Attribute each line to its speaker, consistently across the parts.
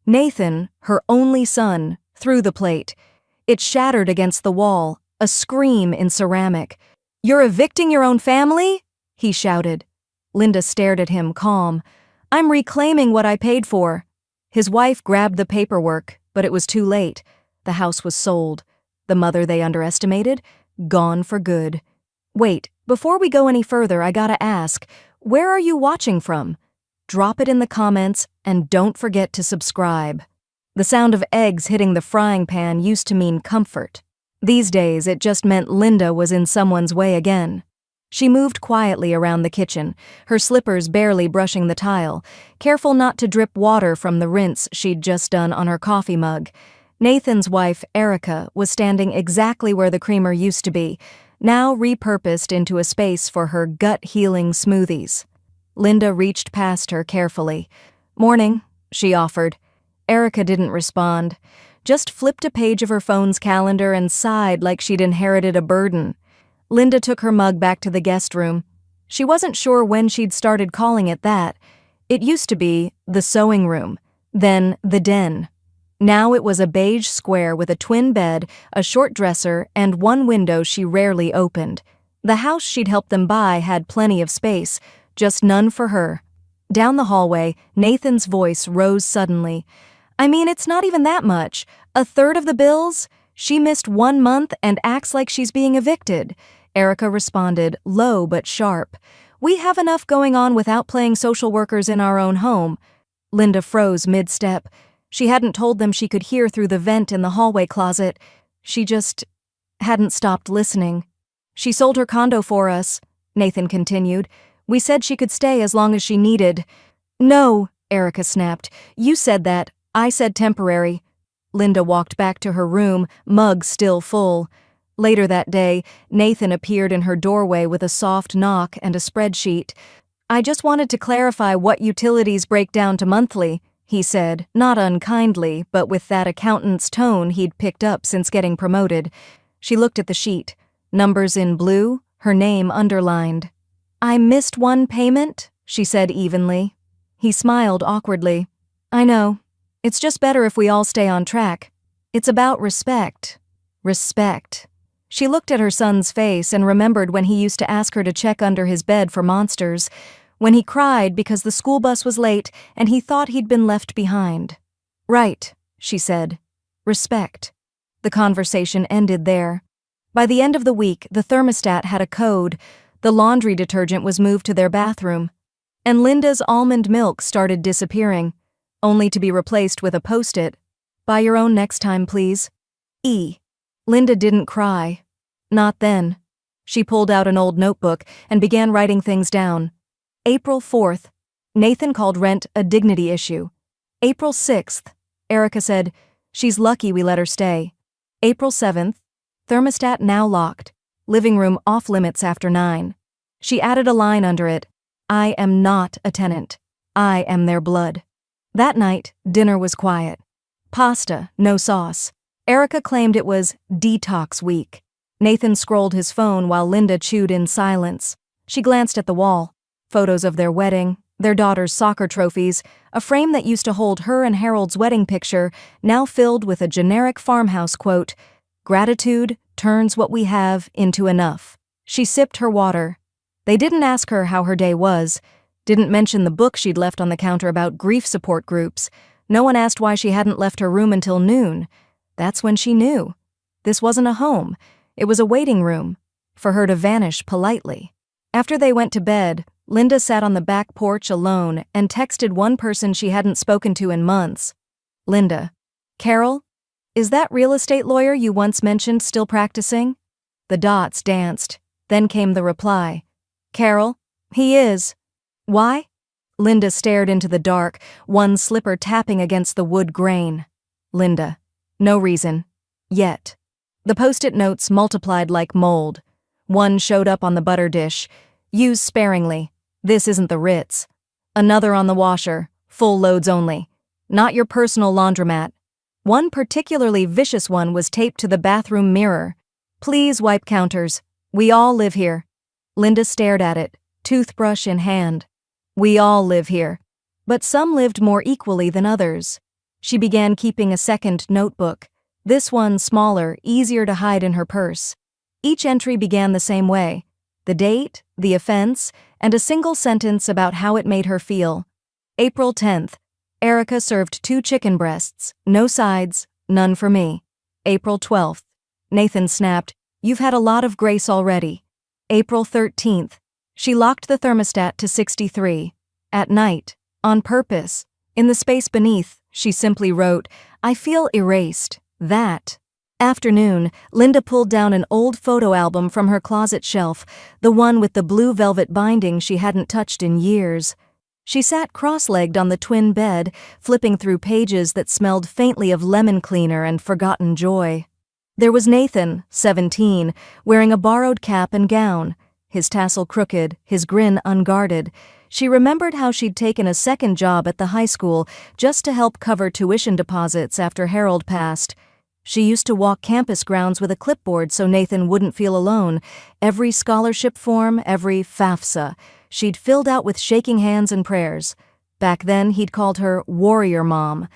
Speaker 1: Nathan, her only son, threw the plate. It shattered against the wall, a scream in ceramic. "You're evicting your own family?" he shouted. Linda stared at him, calm. "I'm reclaiming what I paid for." His wife grabbed the paperwork, but it was too late. The house was sold. The mother they underestimated? Gone for good. Wait, before we go any further, I gotta ask, where are you watching from? Drop it in the comments, and don't forget to subscribe. The sound of eggs hitting the frying pan used to mean comfort. These days, it just meant Linda was in someone's way again. She moved quietly around the kitchen, her slippers barely brushing the tile, careful not to drip water from the rinse she'd just done on her coffee mug. Nathan's wife, Erica, was standing exactly where the creamer used to be, now repurposed into a space for her gut-healing smoothies. Linda reached past her carefully. "Morning," she offered. Erica didn't respond, just flipped a page of her phone's calendar and sighed like she'd inherited a burden. Linda took her mug back to the guest room. She wasn't sure when she'd started calling it that. It used to be the sewing room, then the den. Now it was a beige square with a twin bed, a short dresser, and one window she rarely opened. The house she'd helped them buy had plenty of space, just none for her. Down the hallway, Nathan's voice rose suddenly. "I mean, it's not even that much. A third of the bills? She missed 1 month and acts like she's being evicted." Erica responded, low but sharp. "We have enough going on without playing social workers in our own home." Linda froze mid-step. She hadn't told them she could hear through the vent in the hallway closet. She just hadn't stopped listening. "She sold her condo for us," Nathan continued. "We said she could stay as long as she needed." "No," Erica snapped. "You said that. I said temporary." Linda walked back to her room, mug still full. Later that day, Nathan appeared in her doorway with a soft knock and a spreadsheet. "I just wanted to clarify what utilities break down to monthly," he said, not unkindly, but with that accountant's tone he'd picked up since getting promoted. She looked at the sheet. Numbers in blue, her name underlined. "I missed one payment," she said evenly. He smiled awkwardly. "I know. It's just better if we all stay on track. It's about respect." Respect. She looked at her son's face and remembered when he used to ask her to check under his bed for monsters, when he cried because the school bus was late and he thought he'd been left behind. "Right," she said. "Respect." The conversation ended there. By the end of the week, the thermostat had a code. The laundry detergent was moved to their bathroom. And Linda's almond milk started disappearing, only to be replaced with a post-it. "Buy your own next time, please. E." Linda didn't cry. Not then. She pulled out an old notebook and began writing things down. April 4th, Nathan called rent a dignity issue. April 6th, Erica said, "She's lucky we let her stay." April 7th, thermostat now locked, living room off limits after 9. She added a line under it, "I am not a tenant. I am their blood." That night, dinner was quiet. Pasta, no sauce. Erica claimed it was detox week. Nathan scrolled his phone while Linda chewed in silence. She glanced at the wall. Photos of their wedding, their daughter's soccer trophies, a frame that used to hold her and Harold's wedding picture, now filled with a generic farmhouse quote, "Gratitude turns what we have into enough." She sipped her water. They didn't ask her how her day was, didn't mention the book she'd left on the counter about grief support groups. No one asked why she hadn't left her room until noon. That's when she knew. This wasn't a home. It was a waiting room, for her to vanish politely. After they went to bed, Linda sat on the back porch alone and texted one person she hadn't spoken to in months. "Linda, Carol, is that real estate lawyer you once mentioned still practicing?" The dots danced. Then came the reply. "Carol, he is." "Why?" Linda stared into the dark, one slipper tapping against the wood grain. Linda, "No reason. Yet." The post-it notes multiplied like mold. One showed up on the butter dish. "Use sparingly. This isn't the Ritz." Another on the washer. "Full loads only. Not your personal laundromat." One particularly vicious one was taped to the bathroom mirror. "Please wipe counters. We all live here." Linda stared at it, toothbrush in hand. We all live here. But some lived more equally than others. She began keeping a second notebook, this one smaller, easier to hide in her purse. Each entry began the same way: the date, the offense, and a single sentence about how it made her feel. April 10th. Erica served 2 chicken breasts, no sides, none for me. April 12th. Nathan snapped, "You've had a lot of grace already." April 13th. She locked the thermostat to 63. At night, on purpose. In the space beneath, she simply wrote, "I feel erased." That afternoon, Linda pulled down an old photo album from her closet shelf, the one with the blue velvet binding she hadn't touched in years. She sat cross-legged on the twin bed, flipping through pages that smelled faintly of lemon cleaner and forgotten joy. There was Nathan, 17, wearing a borrowed cap and gown, his tassel crooked, his grin unguarded. She remembered how she'd taken a second job at the high school just to help cover tuition deposits after Harold passed. She used to walk campus grounds with a clipboard so Nathan wouldn't feel alone. Every scholarship form, every FAFSA, she'd filled out with shaking hands and prayers. Back then, he'd called her Warrior Mom.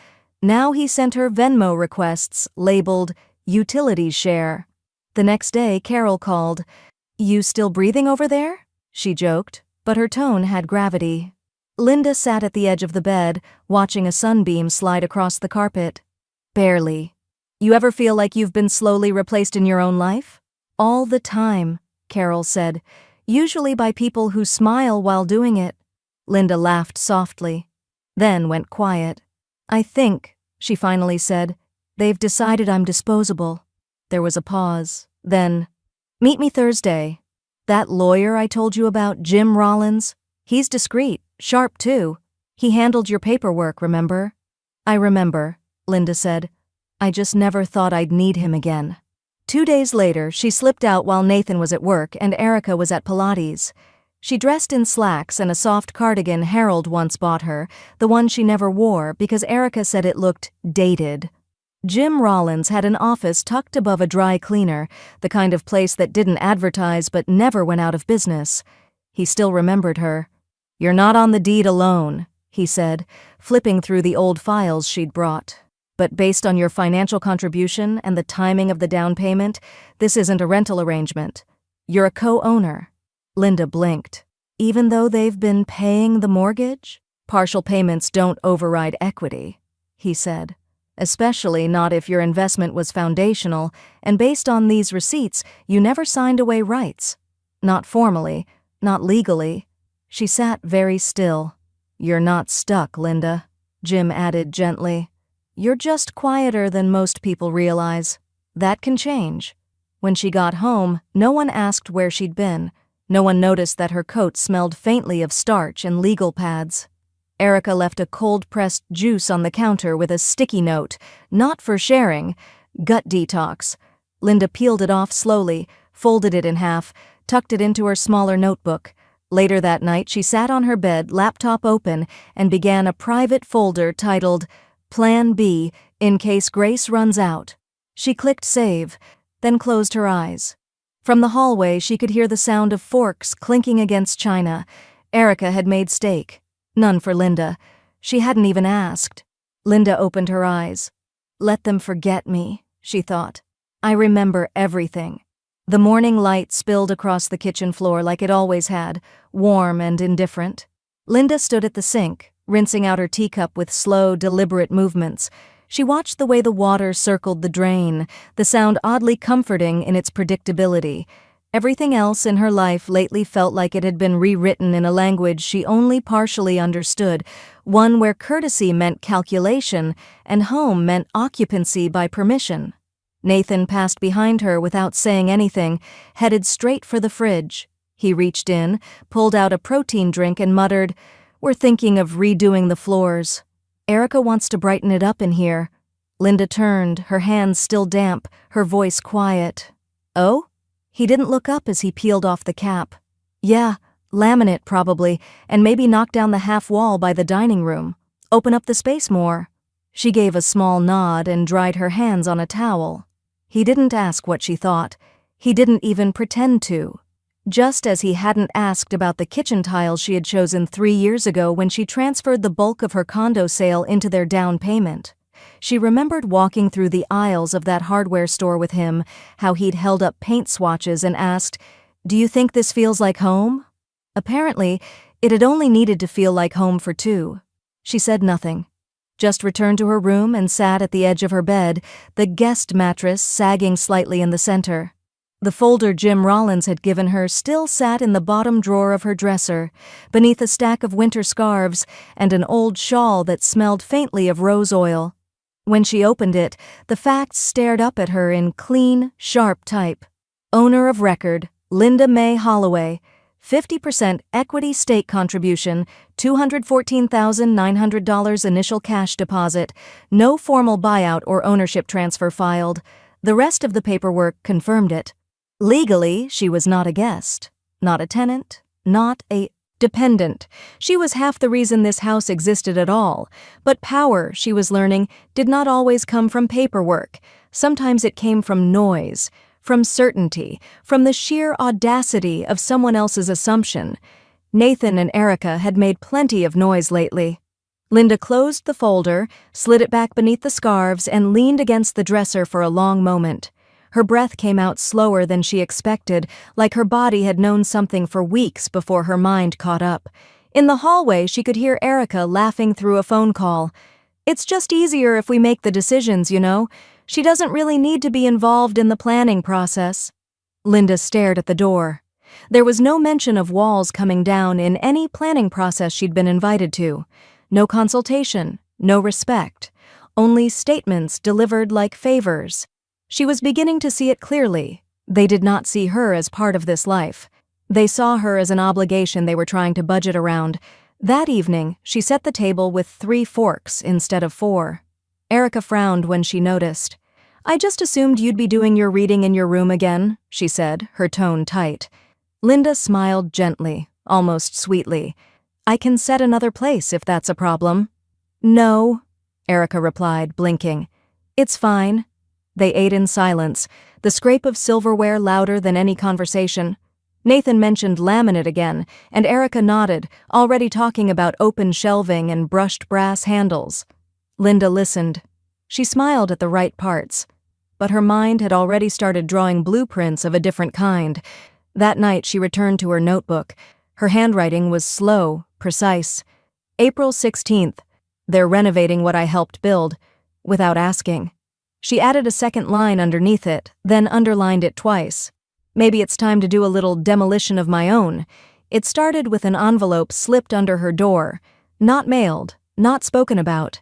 Speaker 1: Now he sent her Venmo requests labeled Utilities Share. The next day, Carol called. "You still breathing over there?" she joked, but her tone had gravity. Linda sat at the edge of the bed, watching a sunbeam slide across the carpet. "Barely. You ever feel like you've been slowly replaced in your own life?" "All the time," Carol said, "usually by people who smile while doing it." Linda laughed softly, then went quiet. "I think," she finally said, "they've decided I'm disposable." There was a pause. Then, "Meet me Thursday. That lawyer I told you about, Jim Rollins, he's discreet, sharp too. He handled your paperwork, remember?" "I remember," Linda said. "I just never thought I'd need him again." 2 days later, she slipped out while Nathan was at work and Erica was at Pilates. She dressed in slacks and a soft cardigan Harold once bought her, the one she never wore because Erica said it looked dated. Jim Rollins had an office tucked above a dry cleaner, the kind of place that didn't advertise but never went out of business. He still remembered her. "You're not on the deed alone," he said, flipping through the old files she'd brought. "But based on your financial contribution and the timing of the down payment, this isn't a rental arrangement. You're a co-owner." Linda blinked. "Even though they've been paying the mortgage?" "Partial payments don't override equity," he said. "Especially not if your investment was foundational, and based on these receipts, you never signed away rights. Not formally, not legally." She sat very still. "You're not stuck, Linda," Jim added gently. "You're just quieter than most people realize. That can change." When she got home, no one asked where she'd been. No one noticed that her coat smelled faintly of starch and legal pads. Erica left a cold-pressed juice on the counter with a sticky note, "Not for sharing. Gut detox." Linda peeled it off slowly, folded it in half, tucked it into her smaller notebook. Later that night, she sat on her bed, laptop open, and began a private folder titled Plan B in case Grace runs out. She clicked save, then closed her eyes. From the hallway, she could hear the sound of forks clinking against china. Erica had made steak. None for Linda. She hadn't even asked. Linda opened her eyes. "Let them forget me," she thought. "I remember everything." The morning light spilled across the kitchen floor like it always had, warm and indifferent. Linda stood at the sink, rinsing out her teacup with slow, deliberate movements. She watched the way the water circled the drain, the sound oddly comforting in its predictability. Everything else in her life lately felt like it had been rewritten in a language she only partially understood, one where courtesy meant calculation and home meant occupancy by permission. Nathan passed behind her without saying anything, headed straight for the fridge. He reached in, pulled out a protein drink and muttered, "We're thinking of redoing the floors. Erica wants to brighten it up in here." Linda turned, her hands still damp, her voice quiet. "Oh?" He didn't look up as he peeled off the cap. "Yeah, laminate probably, and maybe knock down the half wall by the dining room. Open up the space more." She gave a small nod and dried her hands on a towel. He didn't ask what she thought. He didn't even pretend to. Just as he hadn't asked about the kitchen tiles she had chosen 3 years ago when she transferred the bulk of her condo sale into their down payment. She remembered walking through the aisles of that hardware store with him, how he'd held up paint swatches and asked, "Do you think this feels like home?" Apparently, it had only needed to feel like home for two. She said nothing, just returned to her room and sat at the edge of her bed, the guest mattress sagging slightly in the center. The folder Jim Rollins had given her still sat in the bottom drawer of her dresser, beneath a stack of winter scarves and an old shawl that smelled faintly of rose oil. When she opened it, the facts stared up at her in clean, sharp type. Owner of record, Linda May Holloway. 50% equity stake contribution, $214,900 initial cash deposit, no formal buyout or ownership transfer filed. The rest of the paperwork confirmed it. Legally, she was not a guest, not a tenant, not a dependent. She was half the reason this house existed at all. But power, she was learning, did not always come from paperwork. Sometimes it came from noise, from certainty, from the sheer audacity of someone else's assumption. Nathan and Erica had made plenty of noise lately. Linda closed the folder, slid it back beneath the scarves, and leaned against the dresser for a long moment. Her breath came out slower than she expected, like her body had known something for weeks before her mind caught up. In the hallway, she could hear Erica laughing through a phone call. "It's just easier if we make the decisions, you know. She doesn't really need to be involved in the planning process." Linda stared at the door. There was no mention of walls coming down in any planning process she'd been invited to. No consultation, no respect, only statements delivered like favors. She was beginning to see it clearly. They did not see her as part of this life. They saw her as an obligation they were trying to budget around. That evening, she set the table with 3 forks instead of 4. Erica frowned when she noticed. "I just assumed you'd be doing your reading in your room again," she said, her tone tight. Linda smiled gently, almost sweetly. "I can set another place if that's a problem." "No," Erica replied, blinking. "It's fine." They ate in silence, the scrape of silverware louder than any conversation. Nathan mentioned laminate again, and Erica nodded, already talking about open shelving and brushed brass handles. Linda listened. She smiled at the right parts, but her mind had already started drawing blueprints of a different kind. That night she returned to her notebook. Her handwriting was slow, precise. April 16th. "They're renovating what I helped build," without asking. She added a second line underneath it, then underlined it twice. "Maybe it's time to do a little demolition of my own." It started with an envelope slipped under her door. Not mailed, not spoken about.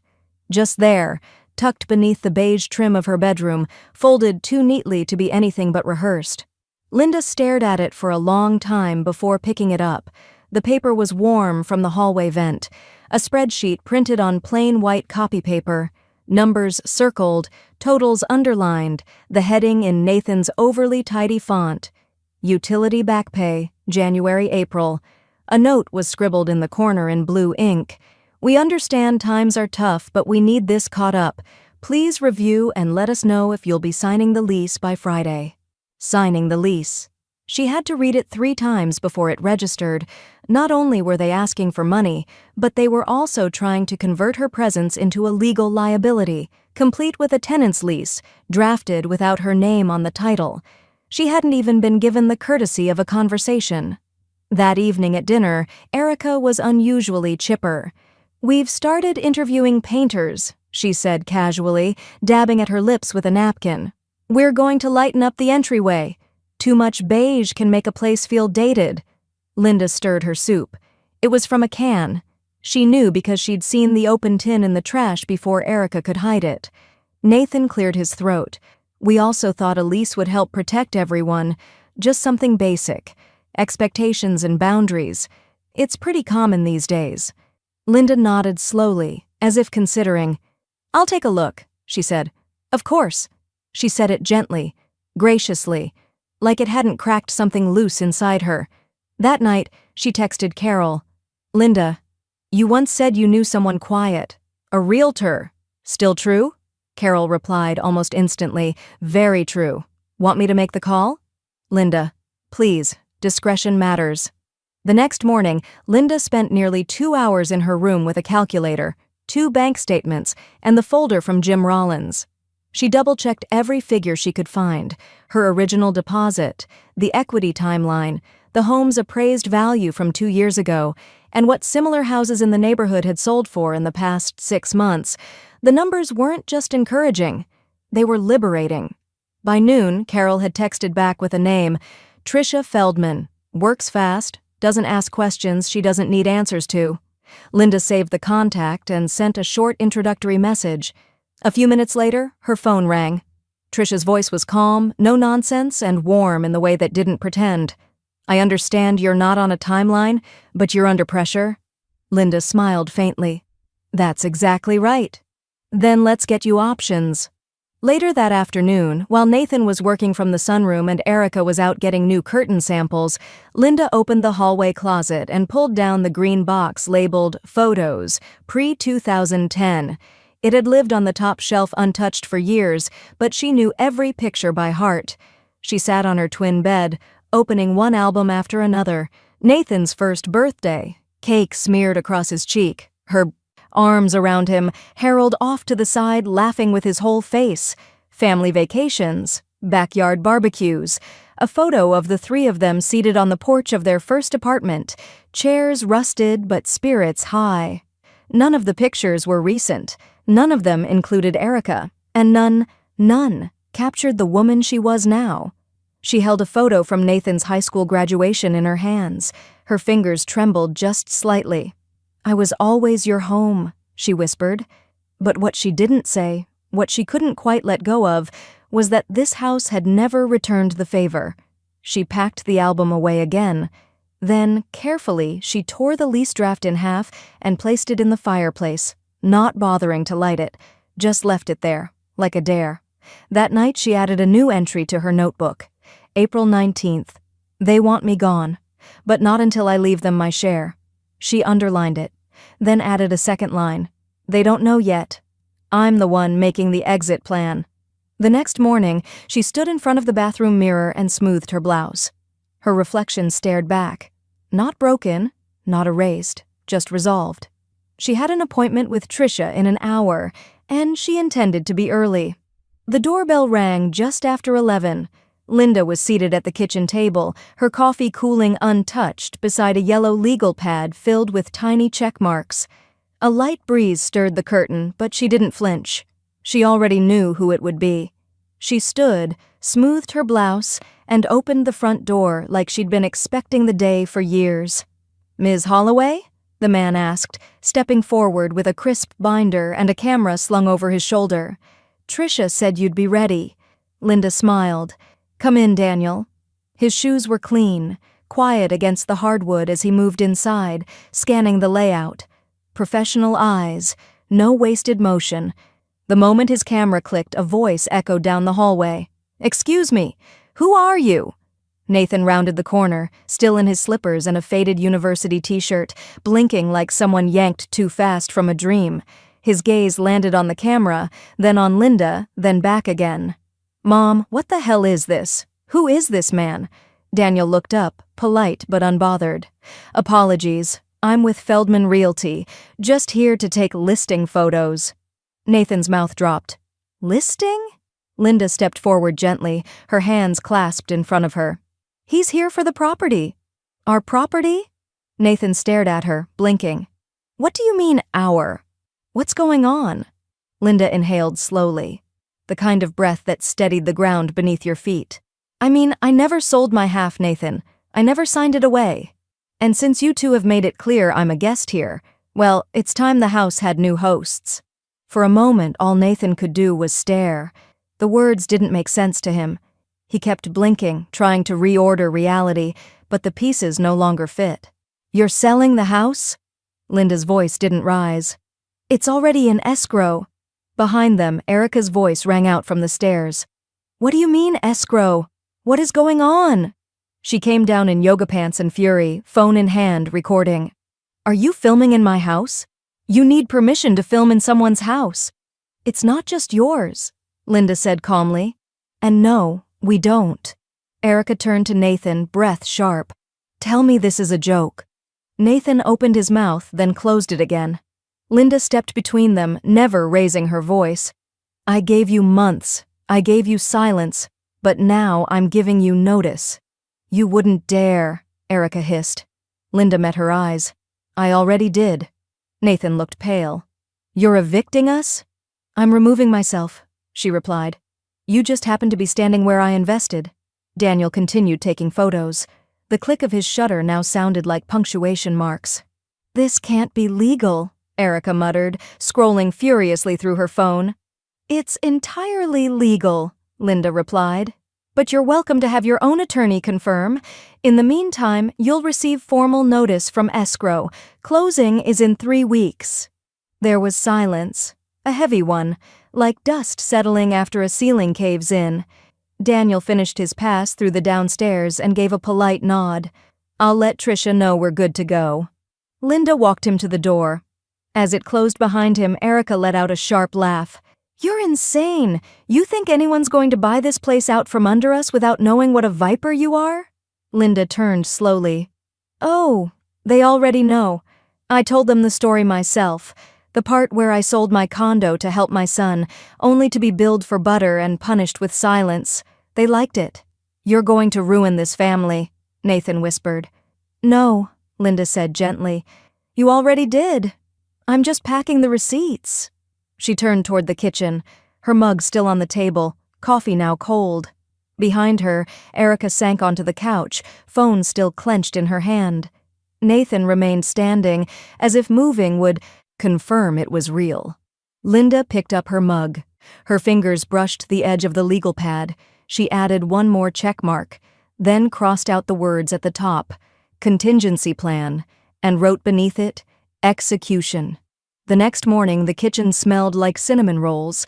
Speaker 1: Just there, tucked beneath the beige trim of her bedroom, folded too neatly to be anything but rehearsed. Linda stared at it for a long time before picking it up. The paper was warm from the hallway vent. A spreadsheet printed on plain white copy paper. Numbers circled, totals underlined, the heading in Nathan's overly tidy font. Utility back pay, January-April. A note was scribbled in the corner in blue ink. "We understand times are tough, but we need this caught up. Please review and let us know if you'll be signing the lease by Friday." Signing the lease. She had to read it 3 times before it registered. Not only were they asking for money, but they were also trying to convert her presence into a legal liability, complete with a tenant's lease, drafted without her name on the title. She hadn't even been given the courtesy of a conversation. That evening at dinner, Erica was unusually chipper. "We've started interviewing painters," she said casually, dabbing at her lips with a napkin. "We're going to lighten up the entryway. Too much beige can make a place feel dated." Linda stirred her soup. It was from a can. She knew because she'd seen the open tin in the trash before Erica could hide it. Nathan cleared his throat. "We also thought a lease would help protect everyone. Just something basic. Expectations and boundaries. It's pretty common these days." Linda nodded slowly, as if considering. "I'll take a look," she said. "Of course." She said it gently, graciously, like it hadn't cracked something loose inside her. That night, she texted Carol. "Linda, you once said you knew someone quiet. A realtor. Still true?" Carol replied almost instantly. "Very true. Want me to make the call?" "Linda, please, discretion matters." The next morning, Linda spent nearly 2 hours in her room with a calculator. 2 bank statements, and the folder from Jim Rollins. She double-checked every figure she could find: her original deposit, the equity timeline, the home's appraised value from 2 years ago, and what similar houses in the neighborhood had sold for in the past 6 months. The numbers weren't just encouraging, they were liberating. By noon, Carol had texted back with a name: Trisha Feldman. Works fast, doesn't ask questions she doesn't need answers to. Linda saved the contact and sent a short introductory message. A few minutes later, her phone rang. Trisha's voice was calm, no nonsense, and warm in the way that didn't pretend. "I understand you're not on a timeline, but you're under pressure." Linda smiled faintly. "That's exactly right. Then let's get you options." Later that afternoon, while Nathan was working from the sunroom and Erica was out getting new curtain samples, Linda opened the hallway closet and pulled down the green box labeled Photos, pre-2010. It had lived on the top shelf untouched for years, but she knew every picture by heart. She sat on her twin bed, opening one album after another. Nathan's first birthday, cake smeared across his cheek, her arms around him, Harold off to the side laughing with his whole face, family vacations, backyard barbecues, a photo of the 3 of them seated on the porch of their first apartment, chairs rusted but spirits high. None of the pictures were recent, none of them included Erica, and none captured the woman she was now. She held a photo from Nathan's high school graduation in her hands. Her fingers trembled just slightly. "I was always your home," she whispered. But what she didn't say, what she couldn't quite let go of, was that this house had never returned the favor. She packed the album away again. Then, carefully, she tore the lease draft in half and placed it in the fireplace, not bothering to light it, just left it there, like a dare. That night she added a new entry to her notebook. April 19th. "They want me gone, but not until I leave them my share." She underlined it, then added a second line. "They don't know yet. I'm the one making the exit plan." The next morning, she stood in front of the bathroom mirror and smoothed her blouse. Her reflection stared back. Not broken, not erased, just resolved. She had an appointment with Trisha in an hour, and she intended to be early. The doorbell rang just after 11. Linda was seated at the kitchen table, her coffee cooling untouched beside a yellow legal pad filled with tiny check marks. A light breeze stirred the curtain, but she didn't flinch. She already knew who it would be. She stood, smoothed her blouse, and opened the front door like she'd been expecting the day for years. "Ms. Holloway?" the man asked, stepping forward with a crisp binder and a camera slung over his shoulder. "Trisha said you'd be ready." Linda smiled. "Come in, Daniel." His shoes were clean, quiet against the hardwood as he moved inside, scanning the layout. Professional eyes, no wasted motion. The moment his camera clicked, a voice echoed down the hallway. "Excuse me, who are you?" Nathan rounded the corner, still in his slippers and a faded university t-shirt, blinking like someone yanked too fast from a dream. His gaze landed on the camera, then on Linda, then back again. "Mom, what the hell is this? Who is this man?" Daniel looked up, polite but unbothered. "Apologies. I'm with Feldman Realty, just here to take listing photos." Nathan's mouth dropped. "Listing?" Linda stepped forward gently, her hands clasped in front of her. "He's here for the property." "Our property?" Nathan stared at her, blinking. "What do you mean, our? What's going on?" Linda inhaled slowly, the kind of breath that steadied the ground beneath your feet. "I mean, I never sold my half, Nathan. I never signed it away. And since you two have made it clear I'm a guest here, well, it's time the house had new hosts." For a moment, all Nathan could do was stare. The words didn't make sense to him. He kept blinking, trying to reorder reality, but the pieces no longer fit. "You're selling the house?" Linda's voice didn't rise. "It's already in escrow." Behind them, Erica's voice rang out from the stairs. "What do you mean, escrow? What is going on?" She came down in yoga pants and fury, phone in hand, recording. "Are you filming in my house? You need permission to film in someone's house." "It's not just yours," Linda said calmly. "And no, we don't." Erica turned to Nathan, breath sharp. "Tell me this is a joke." Nathan opened his mouth, then closed it again. Linda stepped between them, never raising her voice. I gave you months. I gave you silence. But now I'm giving you notice. You wouldn't dare, Erica hissed. Linda met her eyes. I already did. Nathan looked pale. You're evicting us? I'm removing myself, she replied. You just happened to be standing where I invested. Daniel continued taking photos. The click of his shutter now sounded like punctuation marks. This can't be legal, Erica muttered, scrolling furiously through her phone. It's entirely legal, Linda replied. But you're welcome to have your own attorney confirm. In the meantime, you'll receive formal notice from escrow. Closing is in 3 weeks. There was silence, a heavy one, like dust settling after a ceiling caves in. Daniel finished his pass through the downstairs and gave a polite nod. I'll let Trisha know we're good to go. Linda walked him to the door. As it closed behind him, Erica let out a sharp laugh. You're insane. You think anyone's going to buy this place out from under us without knowing what a viper you are? Linda turned slowly. Oh, they already know. I told them the story myself. The part where I sold my condo to help my son, only to be billed for butter and punished with silence. They liked it. You're going to ruin this family, Nathan whispered. No, Linda said gently. You already did. I'm just packing the receipts. She turned toward the kitchen, her mug still on the table, coffee now cold. Behind her, Erica sank onto the couch, phone still clenched in her hand. Nathan remained standing, as if moving would confirm it was real. Linda picked up her mug. Her fingers brushed the edge of the legal pad. She added one more check mark, then crossed out the words at the top, contingency plan, and wrote beneath it, execution. The next morning, the kitchen smelled like cinnamon rolls.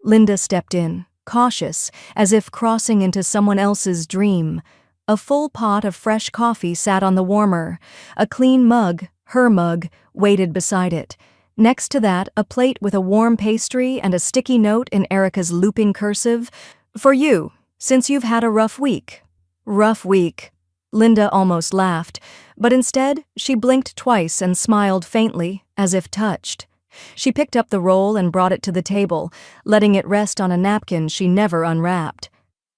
Speaker 1: Linda stepped in, cautious, as if crossing into someone else's dream. A full pot of fresh coffee sat on the warmer. A clean mug, her mug, waited beside it. Next to that, a plate with a warm pastry and a sticky note in Erica's looping cursive. For you, since you've had a rough week. Rough week. Linda almost laughed, but instead, she blinked twice and smiled faintly, as if touched. She picked up the roll and brought it to the table, letting it rest on a napkin she never unwrapped.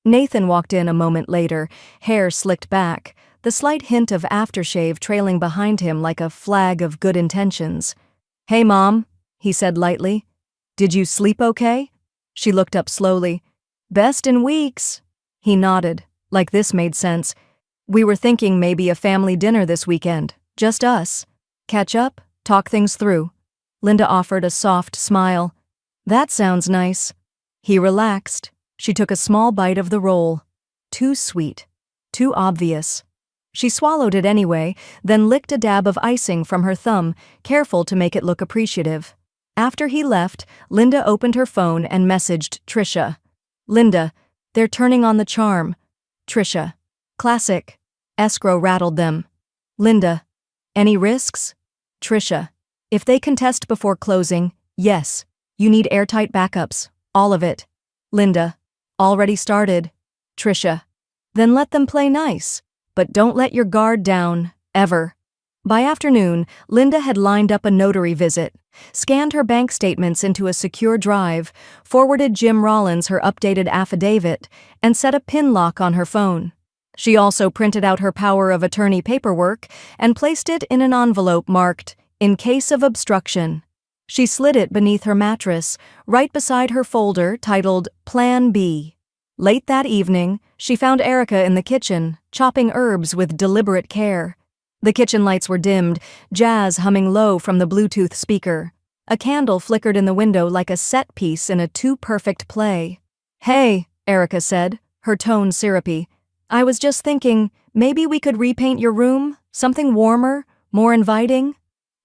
Speaker 1: Nathan walked in a moment later, hair slicked back, the slight hint of aftershave trailing behind him like a flag of good intentions. Hey, Mom, he said lightly. Did you sleep okay? She looked up slowly. Best in weeks. He nodded, like this made sense. We were thinking maybe a family dinner this weekend, just us. Catch up, talk things through. Linda offered a soft smile. That sounds nice. He relaxed. She took a small bite of the roll. Too sweet. Too obvious. She swallowed it anyway, then licked a dab of icing from her thumb, careful to make it look appreciative. After he left, Linda opened her phone and messaged Trisha. Linda, they're turning on the charm. Trisha. Classic. Escrow rattled them. Linda. Any risks? Trisha. If they contest before closing, yes. You need airtight backups. All of it. Linda. Already started. Trisha. Then let them play nice. But don't let your guard down, ever. By afternoon, Linda had lined up a notary visit, scanned her bank statements into a secure drive, forwarded Jim Rollins her updated affidavit, and set a PIN lock on her phone. She also printed out her power of attorney paperwork and placed it in an envelope marked, "In case of obstruction." She slid it beneath her mattress, right beside her folder titled Plan B. Late that evening, she found Erica in the kitchen, chopping herbs with deliberate care. The kitchen lights were dimmed, jazz humming low from the Bluetooth speaker. A candle flickered in the window like a set piece in a too-perfect play. Hey, Erica said, her tone syrupy. I was just thinking, maybe we could repaint your room? Something warmer, more inviting?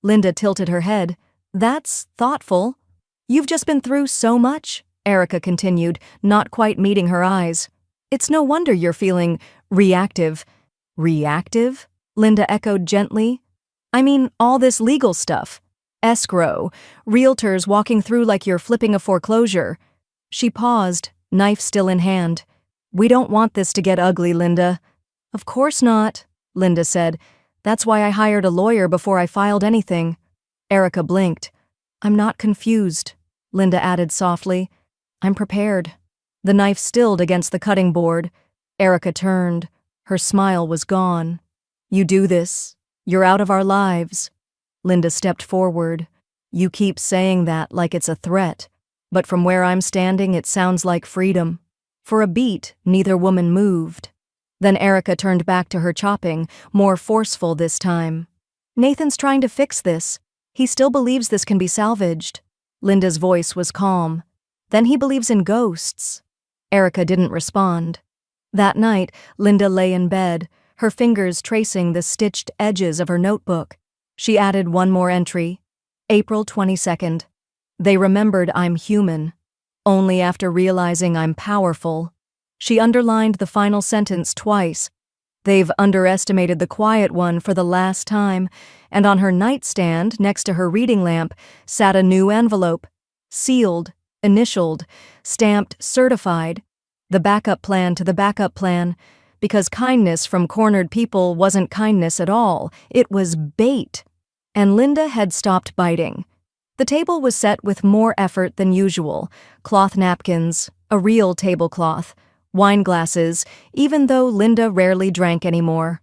Speaker 1: Linda tilted her head. That's thoughtful. You've just been through so much, Erica continued, not quite meeting her eyes. It's no wonder you're feeling reactive. Reactive? Linda echoed gently. I mean, all this legal stuff. Escrow, realtors walking through like you're flipping a foreclosure. She paused, knife still in hand. We don't want this to get ugly, Linda. Of course not, Linda said. That's why I hired a lawyer before I filed anything. Erica blinked. I'm not confused, Linda added softly. I'm prepared. The knife stilled against the cutting board. Erica turned. Her smile was gone. You do this. You're out of our lives. Linda stepped forward. You keep saying that like it's a threat, but from where I'm standing it sounds like freedom. For a beat, neither woman moved. Then Erica turned back to her chopping, more forceful this time. Nathan's trying to fix this. He still believes this can be salvaged. Linda's voice was calm. Then he believes in ghosts. Erica didn't respond. That night, Linda lay in bed, her fingers tracing the stitched edges of her notebook. She added one more entry. April 22nd. They remembered I'm human. Only after realizing I'm powerful. She underlined the final sentence twice. They've underestimated the quiet one for the last time, and on her nightstand, next to her reading lamp, sat a new envelope. Sealed, initialed, stamped certified. The backup plan to the backup plan. Because kindness from cornered people wasn't kindness at all. It was bait. And Linda had stopped biting. The table was set with more effort than usual. Cloth napkins, a real tablecloth, wine glasses, even though Linda rarely drank anymore.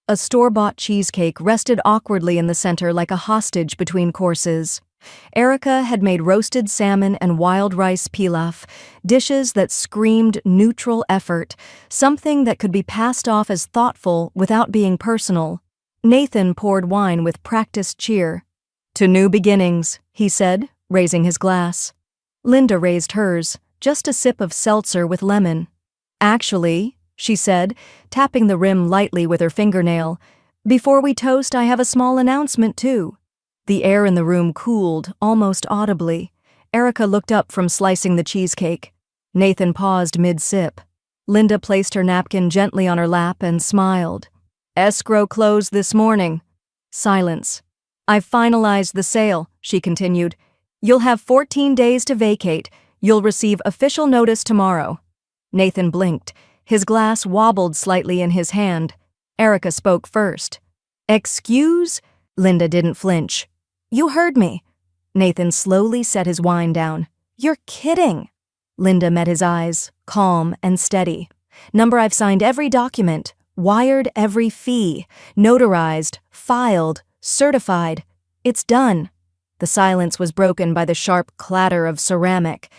Speaker 1: A store-bought cheesecake rested awkwardly in the center like a hostage between courses. Erica had made roasted salmon and wild rice pilaf, dishes that screamed neutral effort, something that could be passed off as thoughtful without being personal. Nathan poured wine with practiced cheer. To new beginnings, he said, raising his glass. Linda raised hers, just a sip of seltzer with lemon. Actually, she said, tapping the rim lightly with her fingernail, before we toast I have a small announcement too. The air in the room cooled, almost audibly. Erica looked up from slicing the cheesecake. Nathan paused mid-sip. Linda placed her napkin gently on her lap and smiled. Escrow closed this morning. Silence. I've finalized the sale, she continued. You'll have 14 days to vacate. You'll receive official notice tomorrow. Nathan blinked. His glass wobbled slightly in his hand. Erica spoke first. Excuse? Linda didn't flinch. You heard me. Nathan slowly set his wine down. You're kidding. Linda met his eyes, calm and steady. Number, I've signed every document, wired every fee, notarized, filed, certified. It's done. The silence was broken by the sharp clatter of ceramic.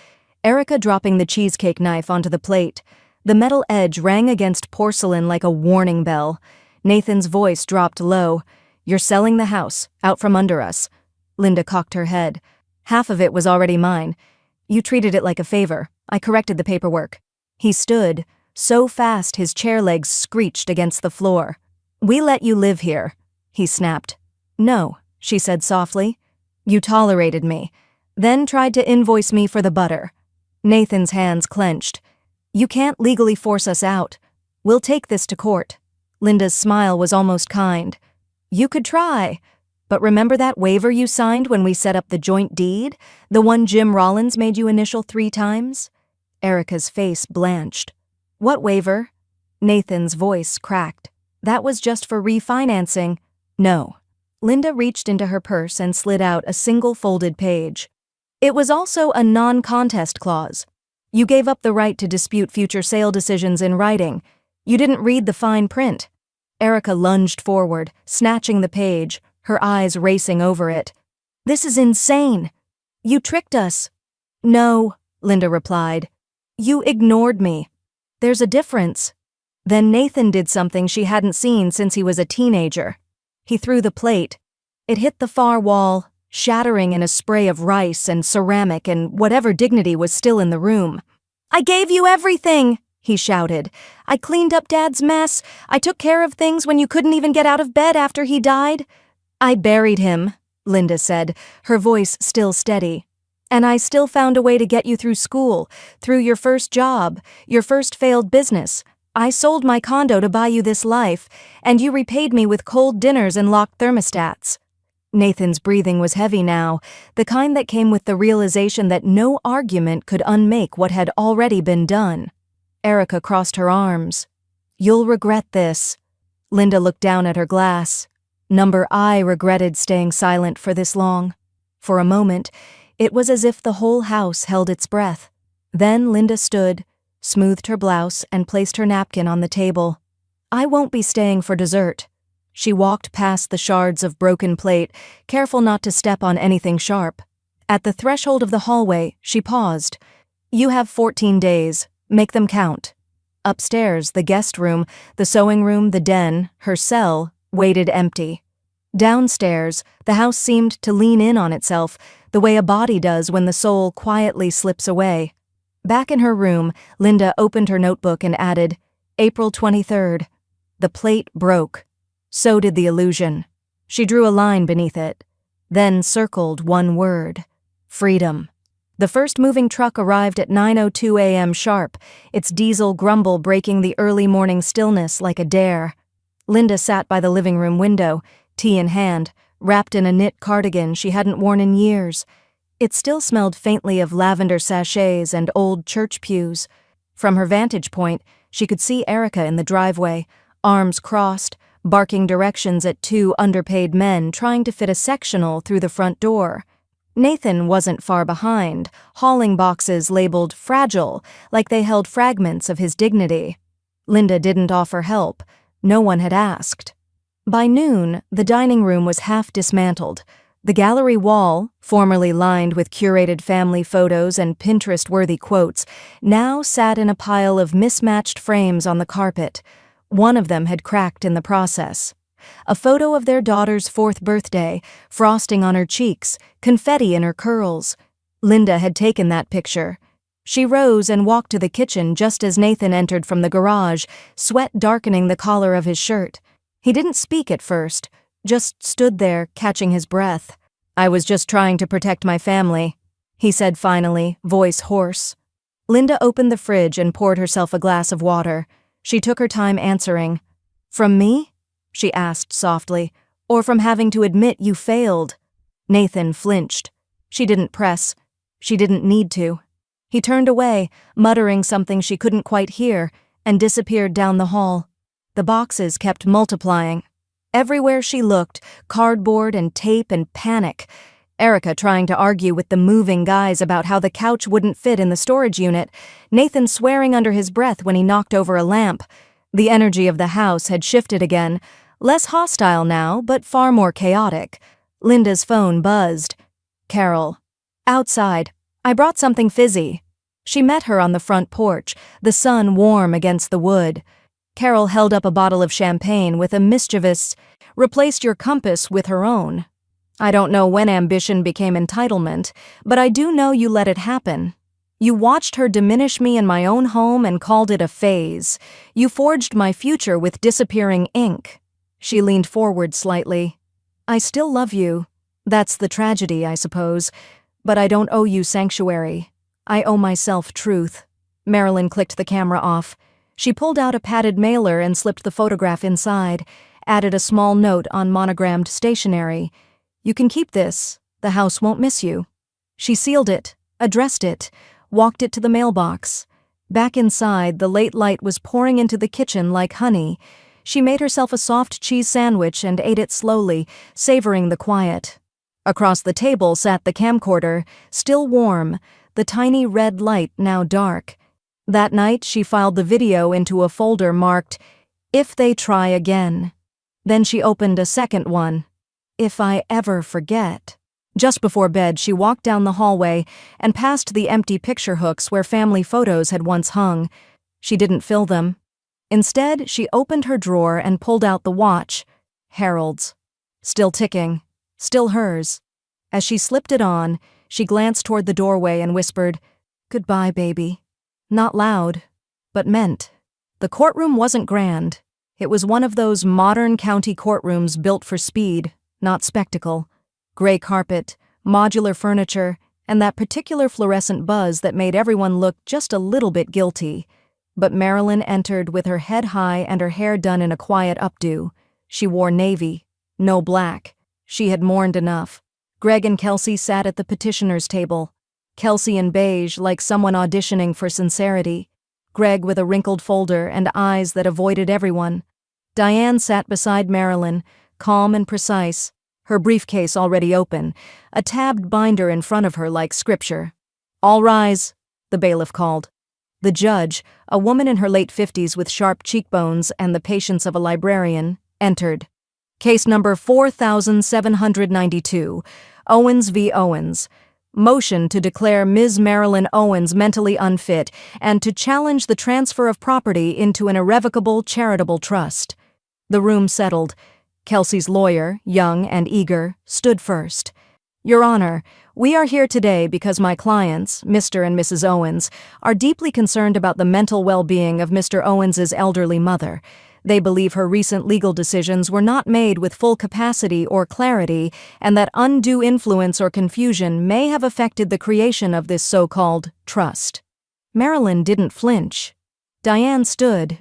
Speaker 1: Erica dropping the cheesecake knife onto the plate. The metal edge rang against porcelain like a warning bell. Nathan's voice dropped low. You're selling the house, out from under us. Linda cocked her head. Half of it was already mine. You treated it like a favor. I corrected the paperwork. He stood, so fast his chair legs screeched against the floor. We let you live here, he snapped. No, she said softly. You tolerated me, then tried to invoice me for the butter. Nathan's hands clenched. You can't legally force us out. We'll take this to court. Linda's smile was almost kind. You could try. But remember that waiver you signed when we set up the joint deed? The one Jim Rollins made you initial 3 times? Erica's face blanched. What waiver? Nathan's voice cracked. That was just for refinancing. No. Linda reached into her purse and slid out a single folded page. It was also a non-contest clause. You gave up the right to dispute future sale decisions in writing. You didn't read the fine print. Erica lunged forward, snatching the page, her eyes racing over it. This is insane. You tricked us. No, Linda replied. You ignored me. There's a difference. Then Nathan did something she hadn't seen since he was a teenager. He threw the plate. It hit the far wall, shattering in a spray of rice and ceramic and whatever dignity was still in the room. I gave you everything, he shouted. I cleaned up Dad's mess. I took care of things when you couldn't even get out of bed after he died. I buried him, Linda said, her voice still steady. And I still found a way to get you through school, through your first job, your first failed business. I sold my condo to buy you this life, and you repaid me with cold dinners and locked thermostats. Nathan's breathing was heavy now, the kind that came with the realization that no argument could unmake what had already been done. Erica crossed her arms. You'll regret this. Linda looked down at her glass. Number, I regretted staying silent for this long. For a moment, it was as if the whole house held its breath. Then Linda stood, smoothed her blouse, and placed her napkin on the table. "I won't be staying for dessert." She walked past the shards of broken plate, careful not to step on anything sharp. At the threshold of the hallway, she paused. "You have 14 days. Make them count." Upstairs, the guest room, the sewing room, the den, her cell, waited empty. Downstairs, the house seemed to lean in on itself, the way a body does when the soul quietly slips away. Back in her room, Linda opened her notebook and added, "April 23rd. The plate broke. So did the illusion." She drew a line beneath it, then circled one word: freedom. The first moving truck arrived at 9:02 a.m. sharp, its diesel grumble breaking the early morning stillness like a dare. Linda sat by the living room window, tea in hand, wrapped in a knit cardigan she hadn't worn in years. It still smelled faintly of lavender sachets and old church pews. From her vantage point, she could see Erica in the driveway, arms crossed, barking directions at two underpaid men trying to fit a sectional through the front door. Nathan wasn't far behind, hauling boxes labeled fragile, like they held fragments of his dignity. Linda didn't offer help. No one had asked. By noon, the dining room was half dismantled. The gallery wall, formerly lined with curated family photos and Pinterest-worthy quotes, now sat in a pile of mismatched frames on the carpet. One of them had cracked in the process. A photo of their daughter's 4th birthday, frosting on her cheeks, confetti in her curls. Linda had taken that picture. She rose and walked to the kitchen just as Nathan entered from the garage, sweat darkening the collar of his shirt. He didn't speak at first, just stood there, catching his breath. "I was just trying to protect my family," he said finally, voice hoarse. Linda opened the fridge and poured herself a glass of water. She took her time answering. "From me?" she asked softly. "Or from having to admit you failed?" Nathan flinched. She didn't press. She didn't need to. He turned away, muttering something she couldn't quite hear, and disappeared down the hall. The boxes kept multiplying. Everywhere she looked, cardboard and tape and panic. Erica trying to argue with the moving guys about how the couch wouldn't fit in the storage unit. Nathan swearing under his breath when he knocked over a lamp. The energy of the house had shifted again. Less hostile now, but far more chaotic. Linda's phone buzzed. "Carol." "Outside. I brought something fizzy." She met her on the front porch, the sun warm against the wood. Carol held up a bottle of champagne with a mischievous, "Replaced your compass with her own." "I don't know when ambition became entitlement, but I do know you let it happen. You watched her diminish me in my own home and called it a phase. You forged my future with disappearing ink." She leaned forward slightly. "I still love you. That's the tragedy, I suppose. But I don't owe you sanctuary. I owe myself truth." Marilyn clicked the camera off. She pulled out a padded mailer and slipped the photograph inside, added a small note on monogrammed stationery. "You can keep this. The house won't miss you." She sealed it, addressed it, walked it to the mailbox. Back inside, the late light was pouring into the kitchen like honey. She made herself a soft cheese sandwich and ate it slowly, savoring the quiet. Across the table sat the camcorder, still warm, the tiny red light now dark. That night, she filed the video into a folder marked, "If They Try Again." Then she opened a second one, "If I Ever Forget." Just before bed, she walked down the hallway and past the empty picture hooks where family photos had once hung. She didn't fill them. Instead, she opened her drawer and pulled out the watch. Harold's. Still ticking. Still hers. As she slipped it on, she glanced toward the doorway and whispered, "Goodbye, baby." Not loud, but meant. The courtroom wasn't grand. It was one of those modern county courtrooms built for speed, not spectacle. Gray carpet, modular furniture, and that particular fluorescent buzz that made everyone look just a little bit guilty. But Marilyn entered with her head high and her hair done in a quiet updo. She wore navy, no black. She had mourned enough. Greg and Kelsey sat at the petitioner's table. Kelsey in beige, like someone auditioning for sincerity. Greg with a wrinkled folder and eyes that avoided everyone. Diane sat beside Marilyn, calm and precise, her briefcase already open, a tabbed binder in front of her like scripture. "All rise," the bailiff called. The judge, a woman in her late 50s with sharp cheekbones and the patience of a librarian, entered. Case number 4792, Owens v. Owens. Motion to declare Ms. Marilyn Owens mentally unfit and to challenge the transfer of property into an irrevocable charitable trust. The room settled. Kelsey's lawyer, young and eager, stood first. "Your Honor, we are here today because my clients, Mr. and Mrs. Owens, are deeply concerned about the mental well-being of Mr. Owens's elderly mother. They believe her recent legal decisions were not made with full capacity or clarity, and that undue influence or confusion may have affected the creation of this so-called trust." Marilyn didn't flinch. Diane stood.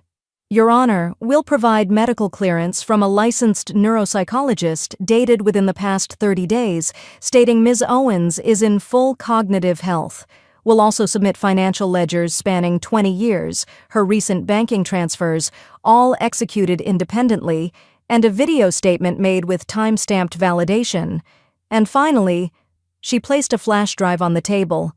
Speaker 1: "Your Honor, we'll provide medical clearance from a licensed neuropsychologist dated within the past 30 days, stating Ms. Owens is in full cognitive health. We'll also submit financial ledgers spanning 20 years, her recent banking transfers, all executed independently, and a video statement made with time-stamped validation. And finally," she placed a flash drive on the table,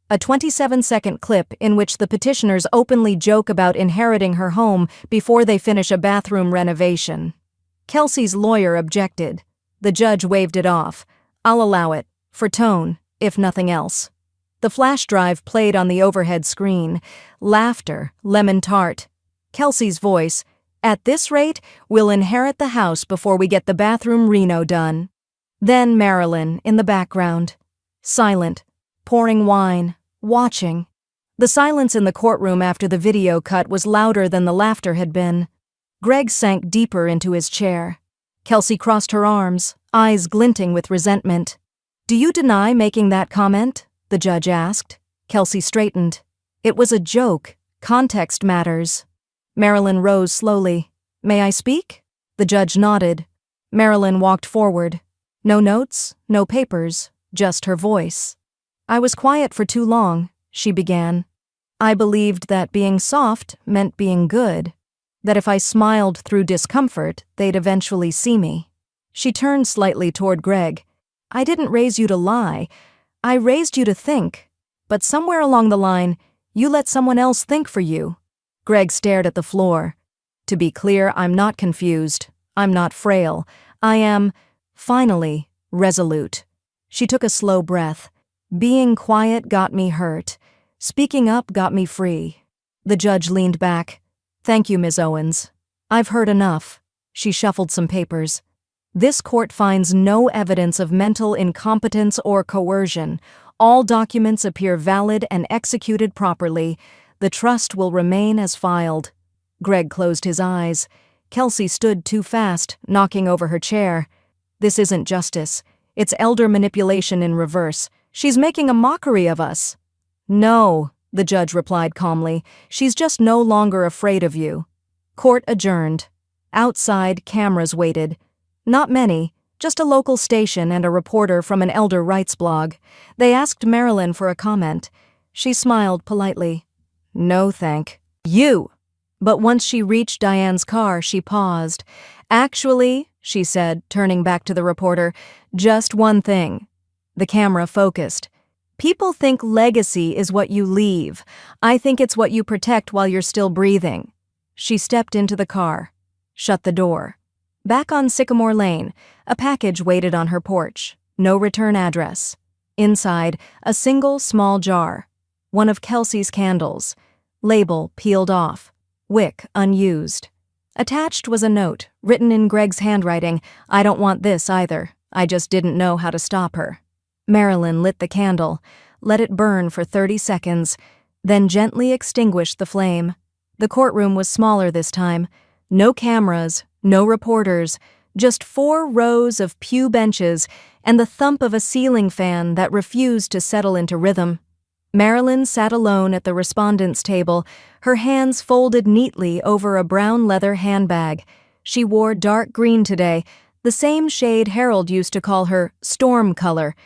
Speaker 1: a 27-second clip in which the petitioners openly joke about inheriting her home before they finish a bathroom renovation. Kelsey's lawyer objected. The judge waved it off. "I'll allow it, for tone, if nothing else." The flash drive played on the overhead screen. Laughter, lemon tart. Kelsey's voice, "At this rate, we'll inherit the house before we get the bathroom reno done." Then Marilyn, in the background. Silent, pouring wine, watching. The silence in the courtroom after the video cut was louder than the laughter had been. Greg sank deeper into his chair. Kelsey crossed her arms, eyes glinting with resentment. "Do you deny making that comment?" the judge asked. Kelsey straightened. "It was a joke. Context matters." Marilyn rose slowly. "May I speak?" The judge nodded. Marilyn walked forward. No notes, no papers, just her voice. "I was quiet for too long," she began. "I believed that being soft meant being good, that if I smiled through discomfort, they'd eventually see me." She turned slightly toward Greg. "I didn't raise you to lie. I raised you to think. But somewhere along the line, you let someone else think for you." Greg stared at the floor. "To be clear, I'm not confused. I'm not frail. I am, finally, resolute." She took a slow breath. "Being quiet got me hurt. Speaking up got me free." The judge leaned back. "Thank you, Ms. Owens. I've heard enough." She shuffled some papers. "This court finds no evidence of mental incompetence or coercion. All documents appear valid and executed properly. The trust will remain as filed." Greg closed his eyes. Kelsey stood too fast, knocking over her chair. "This isn't justice. It's elder manipulation in reverse. She's making a mockery of us." "No," the judge replied calmly. "She's just no longer afraid of you." Court adjourned. Outside, cameras waited. Not many, just a local station and a reporter from an elder rights blog. They asked Marilyn for a comment. She smiled politely. "No, thank you." But once she reached Diane's car, she paused. "Actually," she said, turning back to the reporter, "just one thing." The camera focused. "People think legacy is what you leave. I think it's what you protect while you're still breathing." She stepped into the car, shut the door. Back on Sycamore Lane, a package waited on her porch. No return address. Inside, a single small jar. One of Kelsey's candles. Label peeled off. Wick unused. Attached was a note, written in Greg's handwriting. "I don't want this either. I just didn't know how to stop her." Marilyn lit the candle, let it burn for 30 seconds, then gently extinguished the flame. The courtroom was smaller this time. No cameras, no reporters, just 4 rows of pew benches and the thump of a ceiling fan that refused to settle into rhythm. Marilyn sat alone at the respondents' table, her hands folded neatly over a brown leather handbag. She wore dark green today, the same shade Harold used to call her storm color.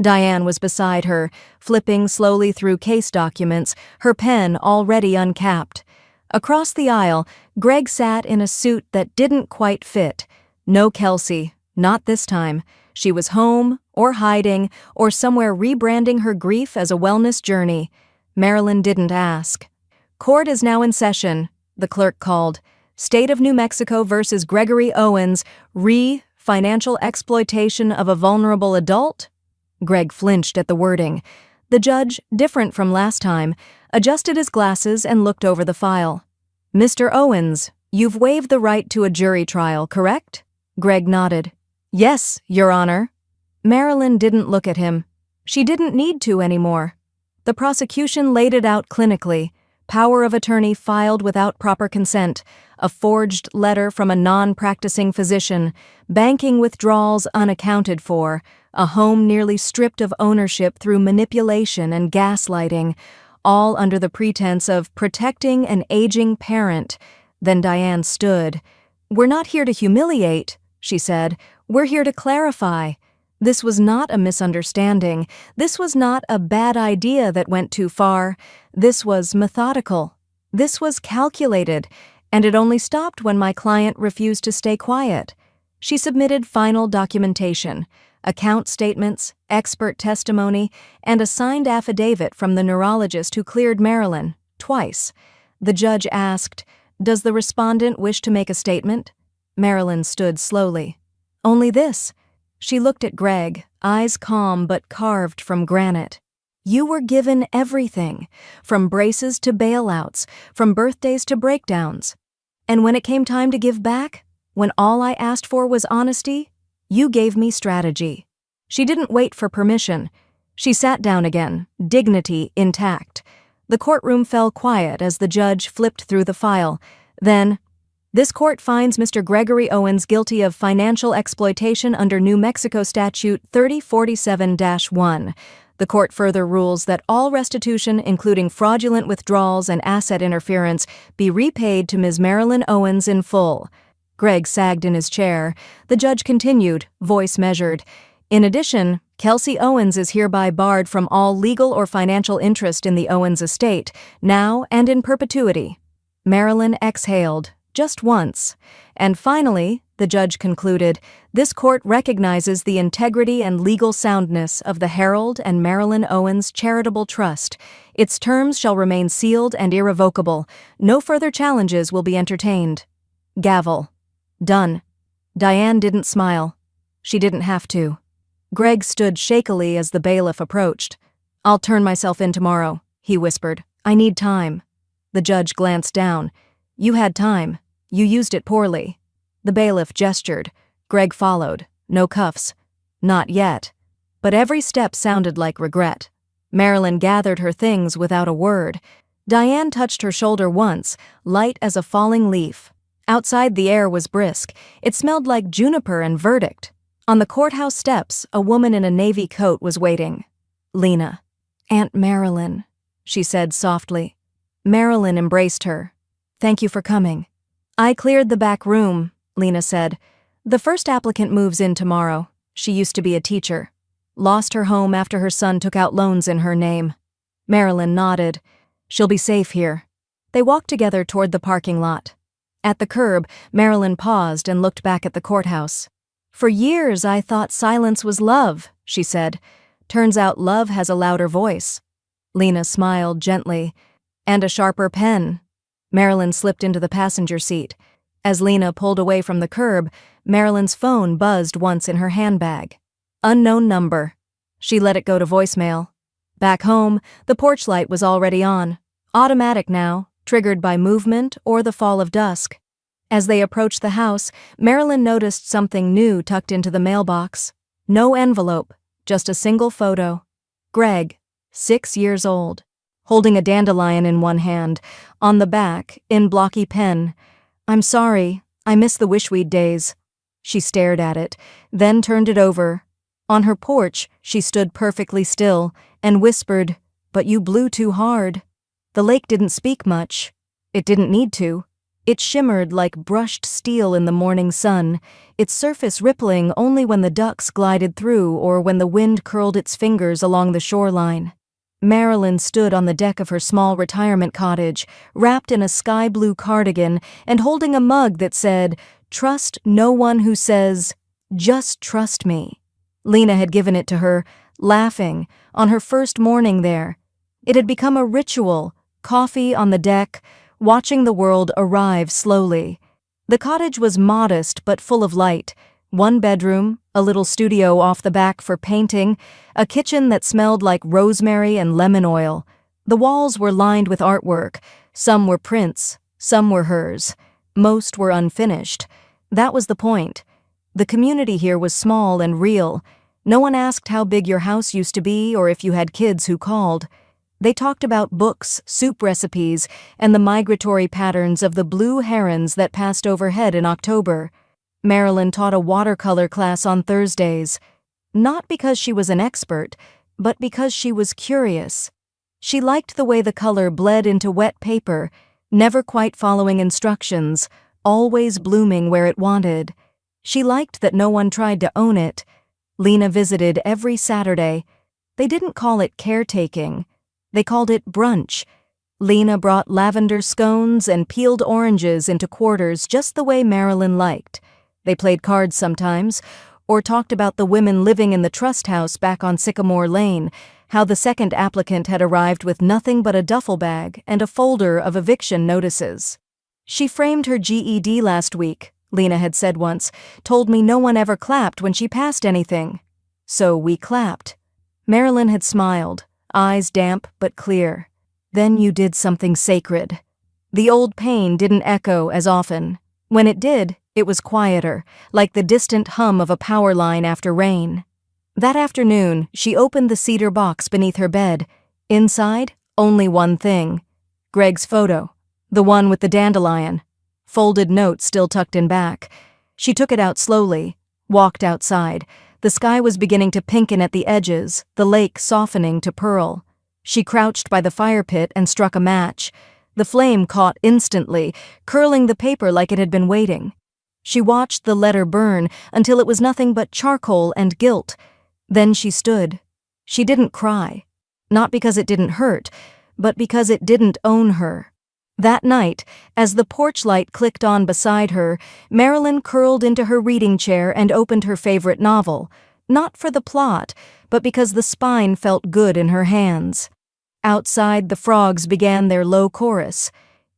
Speaker 1: Diane was beside her, flipping slowly through case documents, her pen already uncapped. Across the aisle, Greg sat in a suit that didn't quite fit. No Kelsey, not this time. She was home, or hiding, or somewhere rebranding her grief as a wellness journey. Marilyn didn't ask. "Court is now in session," the clerk called. "State of New Mexico versus Gregory Owens, financial exploitation of a vulnerable adult?" Greg flinched at the wording. The judge, different from last time, adjusted his glasses and looked over the file. "Mr. Owens, you've waived the right to a jury trial, correct?" Greg nodded. "Yes, Your Honor." Marilyn didn't look at him. She didn't need to anymore. The prosecution laid it out clinically. Power of attorney filed without proper consent, a forged letter from a non-practicing physician, banking withdrawals unaccounted for, a home nearly stripped of ownership through manipulation and gaslighting, all under the pretense of protecting an aging parent. Then Diane stood. "We're not here to humiliate," she said. "We're here to clarify. This was not a misunderstanding. This was not a bad idea that went too far. This was methodical. This was calculated, and it only stopped when my client refused to stay quiet." She submitted final documentation, account statements, expert testimony, and a signed affidavit from the neurologist who cleared Marilyn, twice. The judge asked, "Does the respondent wish to make a statement?" Marilyn stood slowly. "Only this." She looked at Greg, eyes calm but carved from granite. "You were given everything, from braces to bailouts, from birthdays to breakdowns. And when it came time to give back, when all I asked for was honesty, you gave me strategy." She didn't wait for permission. She sat down again, dignity intact. The courtroom fell quiet as the judge flipped through the file. Then, "This court finds Mr. Gregory Owens guilty of financial exploitation under New Mexico Statute 3047-1. The court further rules that all restitution, including fraudulent withdrawals and asset interference, be repaid to Ms. Marilyn Owens in full." Greg sagged in his chair. The judge continued, voice measured. "In addition, Kelsey Owens is hereby barred from all legal or financial interest in the Owens estate, now and in perpetuity." Marilyn exhaled. Just once. And finally, the judge concluded, "This court recognizes the integrity and legal soundness of the Harold and Marilyn Owens Charitable Trust. Its terms shall remain sealed and irrevocable. No further challenges will be entertained." Gavel. Done. Diane didn't smile. She didn't have to. Greg stood shakily as the bailiff approached. "I'll turn myself in tomorrow," he whispered. "I need time." The judge glanced down. "You had time. You used it poorly." The bailiff gestured. Greg followed. No cuffs. Not yet. But every step sounded like regret. Marilyn gathered her things without a word. Diane touched her shoulder once, light as a falling leaf. Outside the air was brisk. It smelled like juniper and verdict. On the courthouse steps, a woman in a navy coat was waiting. Lena. "Aunt Marilyn," she said softly. Marilyn embraced her. "Thank you for coming." "I cleared the back room," Lena said. "The first applicant moves in tomorrow. She used to be a teacher. Lost her home after her son took out loans in her name." Marilyn nodded. "She'll be safe here." They walked together toward the parking lot. At the curb, Marilyn paused and looked back at the courthouse. "For years I thought silence was love," she said. "Turns out love has a louder voice." Lena smiled gently. "And a sharper pen." Marilyn slipped into the passenger seat. As Lena pulled away from the curb, Marilyn's phone buzzed once in her handbag. Unknown number. She let it go to voicemail. Back home, the porch light was already on. Automatic now, triggered by movement or the fall of dusk. As they approached the house, Marilyn noticed something new tucked into the mailbox. No envelope, just a single photo. Greg, 6 years old, holding a dandelion in one hand. On the back, in blocky pen, "I'm sorry, I miss the wishweed days." She stared at it, then turned it over. On her porch, she stood perfectly still and whispered, "But you blew too hard." The lake didn't speak much. It didn't need to. It shimmered like brushed steel in the morning sun, its surface rippling only when the ducks glided through or when the wind curled its fingers along the shoreline. Marilyn stood on the deck of her small retirement cottage, wrapped in a sky-blue cardigan and holding a mug that said, "Trust no one who says, just trust me." Lena had given it to her, laughing, on her first morning there. It had become a ritual, coffee on the deck, watching the world arrive slowly. The cottage was modest but full of light. One bedroom, a little studio off the back for painting, a kitchen that smelled like rosemary and lemon oil. The walls were lined with artwork. Some were prints, some were hers. Most were unfinished. That was the point. The community here was small and real. No one asked how big your house used to be or if you had kids who called. They talked about books, soup recipes, and the migratory patterns of the blue herons that passed overhead in October. Marilyn taught a watercolor class on Thursdays, not because she was an expert, but because she was curious. She liked the way the color bled into wet paper, never quite following instructions, always blooming where it wanted. She liked that no one tried to own it. Lena visited every Saturday. They didn't call it caretaking. They called it brunch. Lena brought lavender scones and peeled oranges into quarters just the way Marilyn liked. They played cards sometimes, or talked about the women living in the trust house back on Sycamore Lane, how the second applicant had arrived with nothing but a duffel bag and a folder of eviction notices. She framed her GED last week, Lena had said once, told me no one ever clapped when she passed anything. So we clapped. Marilyn had smiled, eyes damp but clear. Then you did something sacred. The old pain didn't echo as often. When it did, it was quieter, like the distant hum of a power line after rain. That afternoon, she opened the cedar box beneath her bed. Inside, only one thing. Greg's photo. The one with the dandelion. Folded note still tucked in back. She took it out slowly, walked outside. The sky was beginning to pinken at the edges, the lake softening to pearl. She crouched by the fire pit and struck a match. The flame caught instantly, curling the paper like it had been waiting. She watched the letter burn until it was nothing but charcoal and guilt. Then she stood. She didn't cry. Not because it didn't hurt, but because it didn't own her. That night, as the porch light clicked on beside her, Marilyn curled into her reading chair and opened her favorite novel, not for the plot, but because the spine felt good in her hands. Outside, the frogs began their low chorus.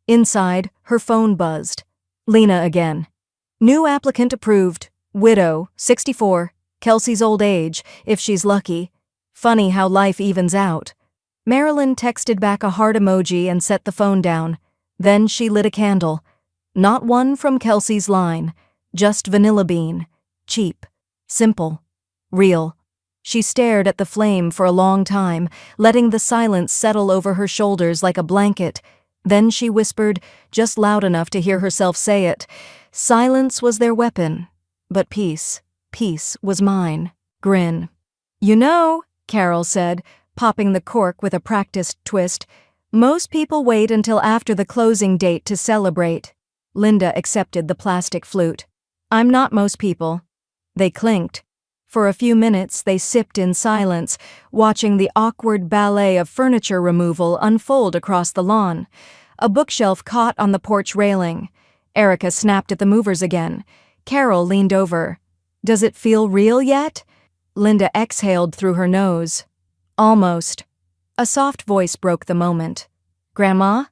Speaker 1: Inside, her phone buzzed. Lena again. New applicant approved. Widow, 64. Kelsey's old age, if she's lucky. Funny how life evens out. Marilyn texted back a heart emoji and set the phone down. Then she lit a candle. Not one from Kelsey's line, just vanilla bean. Cheap. Simple. Real. She stared at the flame for a long time, letting the silence settle over her shoulders like a blanket. Then she whispered, just loud enough to hear herself say it. Silence was their weapon, but peace was mine. Grin. You know, Carol said, popping the cork with a practiced twist, most people wait until after the closing date to celebrate. Linda accepted the plastic flute. I'm not most people. They clinked. For a few minutes they sipped in silence, watching the awkward ballet of furniture removal unfold across the lawn. A bookshelf caught on the porch railing. Erica snapped at the movers again. Carol leaned over. Does it feel real yet? Linda exhaled through her nose. Almost. A soft voice broke the moment. Grandma?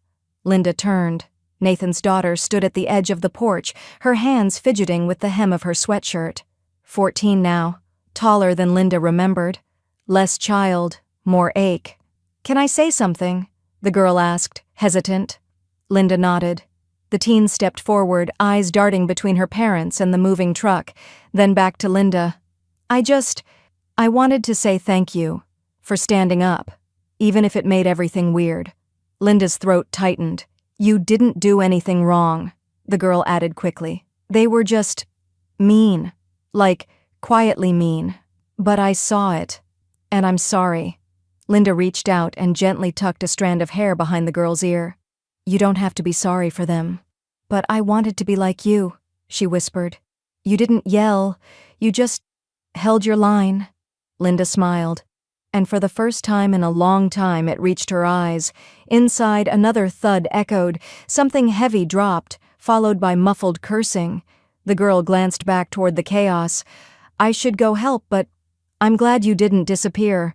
Speaker 1: Linda turned. Nathan's daughter stood at the edge of the porch, her hands fidgeting with the hem of her sweatshirt. 14 now. Taller than Linda remembered. Less child, more ache. Can I say something? The girl asked, hesitant. Linda nodded. The teen stepped forward, eyes darting between her parents and the moving truck, then back to Linda. I wanted to say thank you for standing up, even if it made everything weird. Linda's throat tightened. You didn't do anything wrong, the girl added quickly. They were just mean, like quietly mean. But I saw it, and I'm sorry. Linda reached out and gently tucked a strand of hair behind the girl's ear. You don't have to be sorry for them. But I wanted to be like you, she whispered. You didn't yell, you just held your line. Linda smiled. And for the first time in a long time it reached her eyes. Inside, another thud echoed. Something heavy dropped, followed by muffled cursing. The girl glanced back toward the chaos. I should go help, but I'm glad you didn't disappear.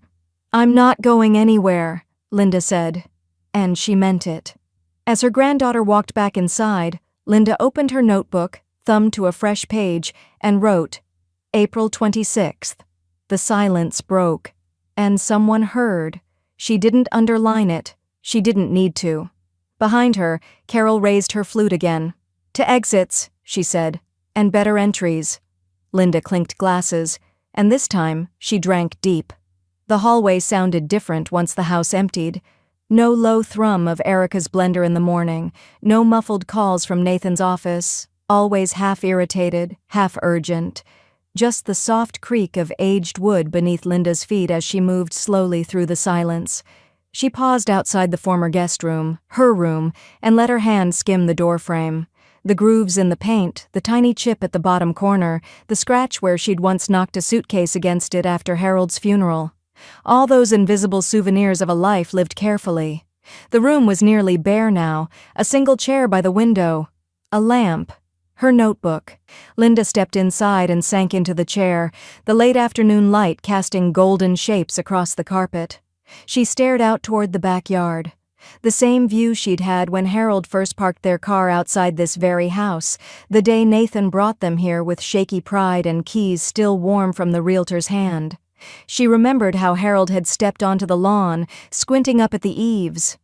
Speaker 1: I'm not going anywhere, Linda said. And she meant it. As her granddaughter walked back inside, Linda opened her notebook, thumbed to a fresh page, and wrote, April 26th. The silence broke. And someone heard. She didn't underline it. She didn't need to. Behind her, Carol raised her flute again. To exits, she said, and better entries. Linda clinked glasses, and this time she drank deep. The hallway sounded different once the house emptied. No low thrum of Erica's blender in the morning, no muffled calls from Nathan's office, always half irritated, half urgent. Just the soft creak of aged wood beneath Linda's feet as she moved slowly through the silence. She paused outside the former guest room, her room, and let her hand skim the doorframe. The grooves in the paint, the tiny chip at the bottom corner, the scratch where she'd once knocked a suitcase against it after Harold's funeral. All those invisible souvenirs of a life lived carefully. The room was nearly bare now, a single chair by the window, a lamp, her notebook. Linda stepped inside and sank into the chair, the late afternoon light casting golden shapes across the carpet. She stared out toward the backyard. The same view she'd had when Harold first parked their car outside this very house, the day Nathan brought them here with shaky pride and keys still warm from the realtor's hand. She remembered how Harold had stepped onto the lawn, squinting up at the eaves.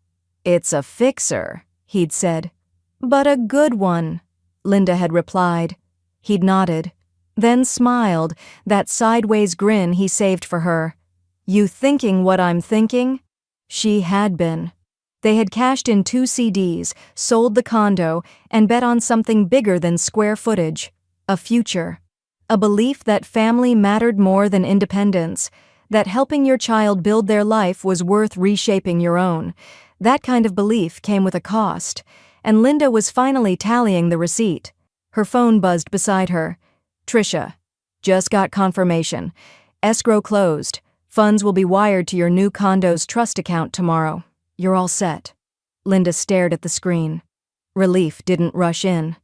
Speaker 1: "It's a fixer," he'd said. "But a good one," Linda had replied. He'd nodded, then smiled, that sideways grin he saved for her. "You thinking what I'm thinking?" She had been. They had cashed in 2 CDs, sold the condo, and bet on something bigger than square footage, a future. A belief that family mattered more than independence, that helping your child build their life was worth reshaping your own. That kind of belief came with a cost, and Linda was finally tallying the receipt. Her phone buzzed beside her. "Tricia, just got confirmation. Escrow closed. Funds will be wired to your new condo's trust account tomorrow. You're all set." Linda stared at the screen. Relief didn't rush in.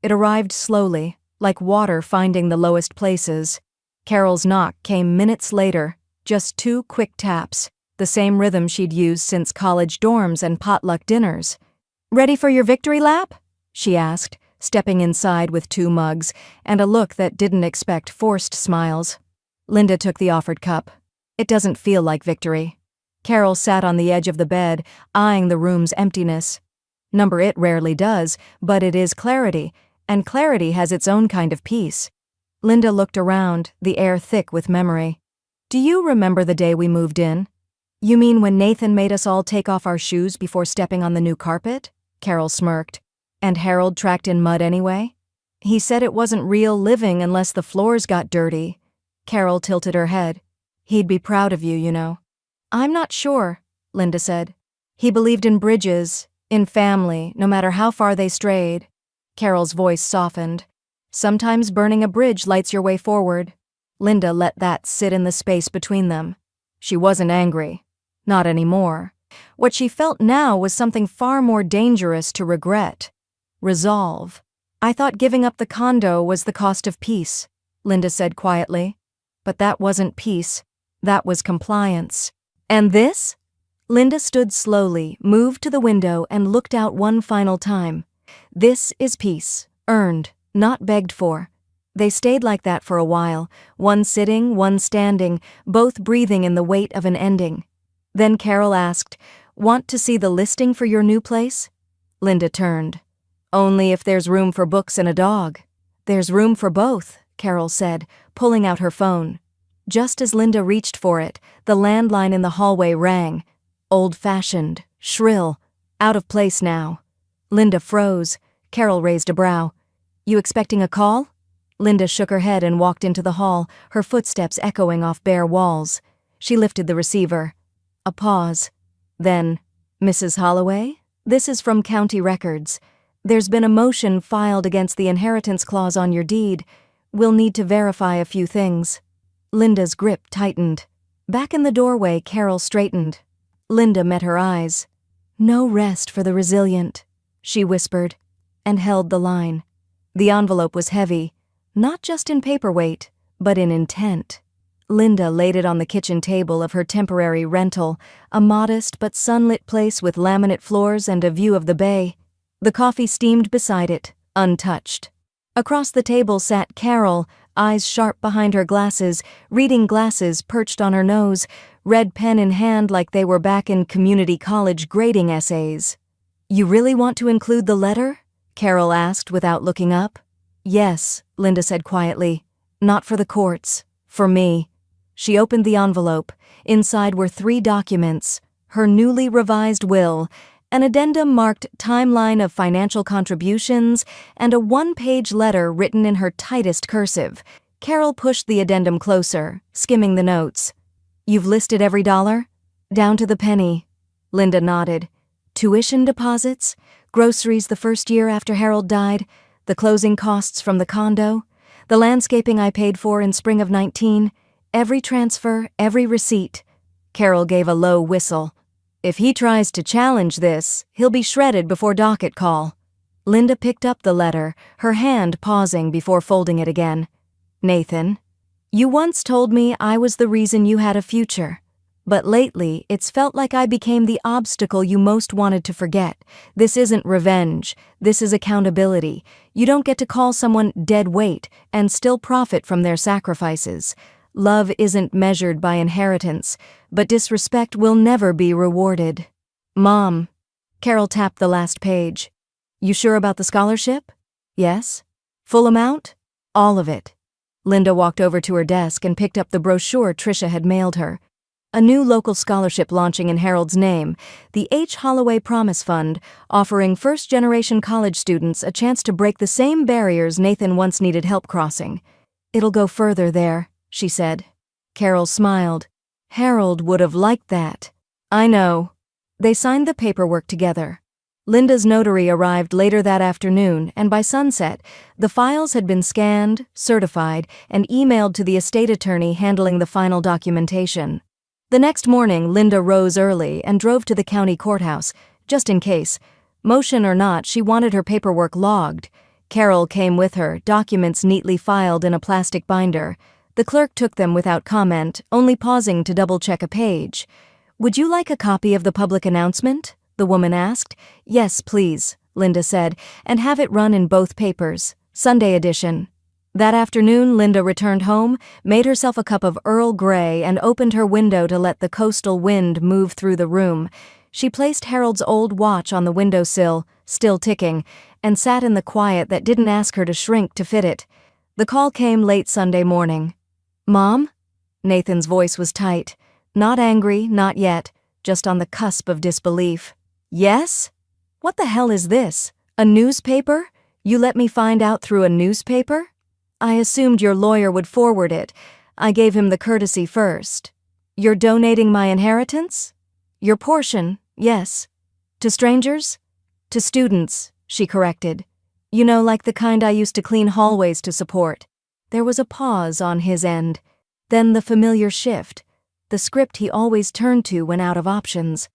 Speaker 1: It arrived slowly, like water finding the lowest places. Carol's knock came minutes later, just 2 quick taps, the same rhythm she'd used since college dorms and potluck dinners. "Ready for your victory lap?" she asked, stepping inside with 2 mugs and a look that didn't expect forced smiles. Linda took the offered cup. "It doesn't feel like victory." Carol sat on the edge of the bed, eyeing the room's emptiness. Number it rarely does, but it is clarity, and clarity has its own kind of peace. Linda looked around, the air thick with memory. "Do you remember the day we moved in?" "You mean when Nathan made us all take off our shoes before stepping on the new carpet?" Carol smirked. "And Harold tracked in mud anyway?" "He said it wasn't real living unless the floors got dirty." Carol tilted her head. "He'd be proud of you, you know." "I'm not sure," Linda said. "He believed in bridges, in family, no matter how far they strayed." Carol's voice softened. "Sometimes burning a bridge lights your way forward." Linda let that sit in the space between them. She wasn't angry. Not anymore. What she felt now was something far more dangerous to regret. Resolve. "I thought giving up the condo was the cost of peace," Linda said quietly. "But that wasn't peace. That was compliance." "And this?" Linda stood slowly, moved to the window, and looked out one final time. "This is peace, earned, not begged for." They stayed like that for a while, one sitting, one standing, both breathing in the weight of an ending. Then Carol asked, "Want to see the listing for your new place?" Linda turned. "Only if there's room for books and a dog." "There's room for both," Carol said, pulling out her phone. Just as Linda reached for it, the landline in the hallway rang. Old-fashioned, shrill, out of place now. Linda froze. Carol raised a brow. "You expecting a call?" Linda shook her head and walked into the hall, her footsteps echoing off bare walls. She lifted the receiver. A pause. Then, "Mrs. Holloway? This is from county records. There's been a motion filed against the inheritance clause on your deed. We'll need to verify a few things." Linda's grip tightened. Back in the doorway, Carol straightened. Linda met her eyes. "No rest for the resilient," she whispered, and held the line. The envelope was heavy, not just in paperweight, but in intent. Linda laid it on the kitchen table of her temporary rental, a modest but sunlit place with laminate floors and a view of the bay. The coffee steamed beside it, untouched. Across the table sat Carol, eyes sharp behind her glasses, reading glasses perched on her nose, red pen in hand like they were back in community college grading essays. "You really want to include the letter?" Carol asked without looking up. "Yes," Linda said quietly. "Not for the courts. For me." She opened the envelope. Inside were 3 documents: her newly revised will, an addendum marked timeline of financial contributions, and a 1-page letter written in her tightest cursive. Carol pushed the addendum closer, skimming the notes. "You've listed every dollar?" "Down to the penny." Linda nodded. "Tuition deposits, groceries the first year after Harold died, the closing costs from the condo, the landscaping I paid for in spring of 19, every transfer, every receipt." Carol gave a low whistle. "If he tries to challenge this, he'll be shredded before docket call." Linda picked up the letter, her hand pausing before folding it again. "Nathan, you once told me I was the reason you had a future. But lately, it's felt like I became the obstacle you most wanted to forget. This isn't revenge. This is accountability. You don't get to call someone dead weight and still profit from their sacrifices. Love isn't measured by inheritance, but disrespect will never be rewarded." "Mom." Carol tapped the last page. "You sure about the scholarship?" "Yes." "Full amount?" "All of it." Linda walked over to her desk and picked up the brochure Tricia had mailed her. A new local scholarship launching in Harold's name, the H. Holloway Promise Fund, offering first-generation college students a chance to break the same barriers Nathan once needed help crossing. "It'll go further there," she said. Carol smiled. "Harold would have liked that." "I know." They signed the paperwork together. Linda's notary arrived later that afternoon, and by sunset, the files had been scanned, certified, and emailed to the estate attorney handling the final documentation. The next morning, Linda rose early and drove to the county courthouse, just in case. Motion or not, she wanted her paperwork logged. Carol came with her, documents neatly filed in a plastic binder. The clerk took them without comment, only pausing to double-check a page. "Would you like a copy of the public announcement?" the woman asked. "Yes, please," Linda said, "and have it run in both papers. Sunday edition." That afternoon, Linda returned home, made herself a cup of Earl Grey, and opened her window to let the coastal wind move through the room. She placed Harold's old watch on the windowsill, still ticking, and sat in the quiet that didn't ask her to shrink to fit it. The call came late Sunday morning. "Mom?" Nathan's voice was tight. Not angry, not yet, just on the cusp of disbelief. "Yes? What the hell is this? A newspaper? You let me find out through a newspaper?" "I assumed your lawyer would forward it. I gave him the courtesy first." "You're donating my inheritance?" "Your portion, yes." "To strangers?" "To students," she corrected. "You know, like the kind I used to clean hallways to support." There was a pause on his end. Then the familiar shift, the script he always turned to when out of options.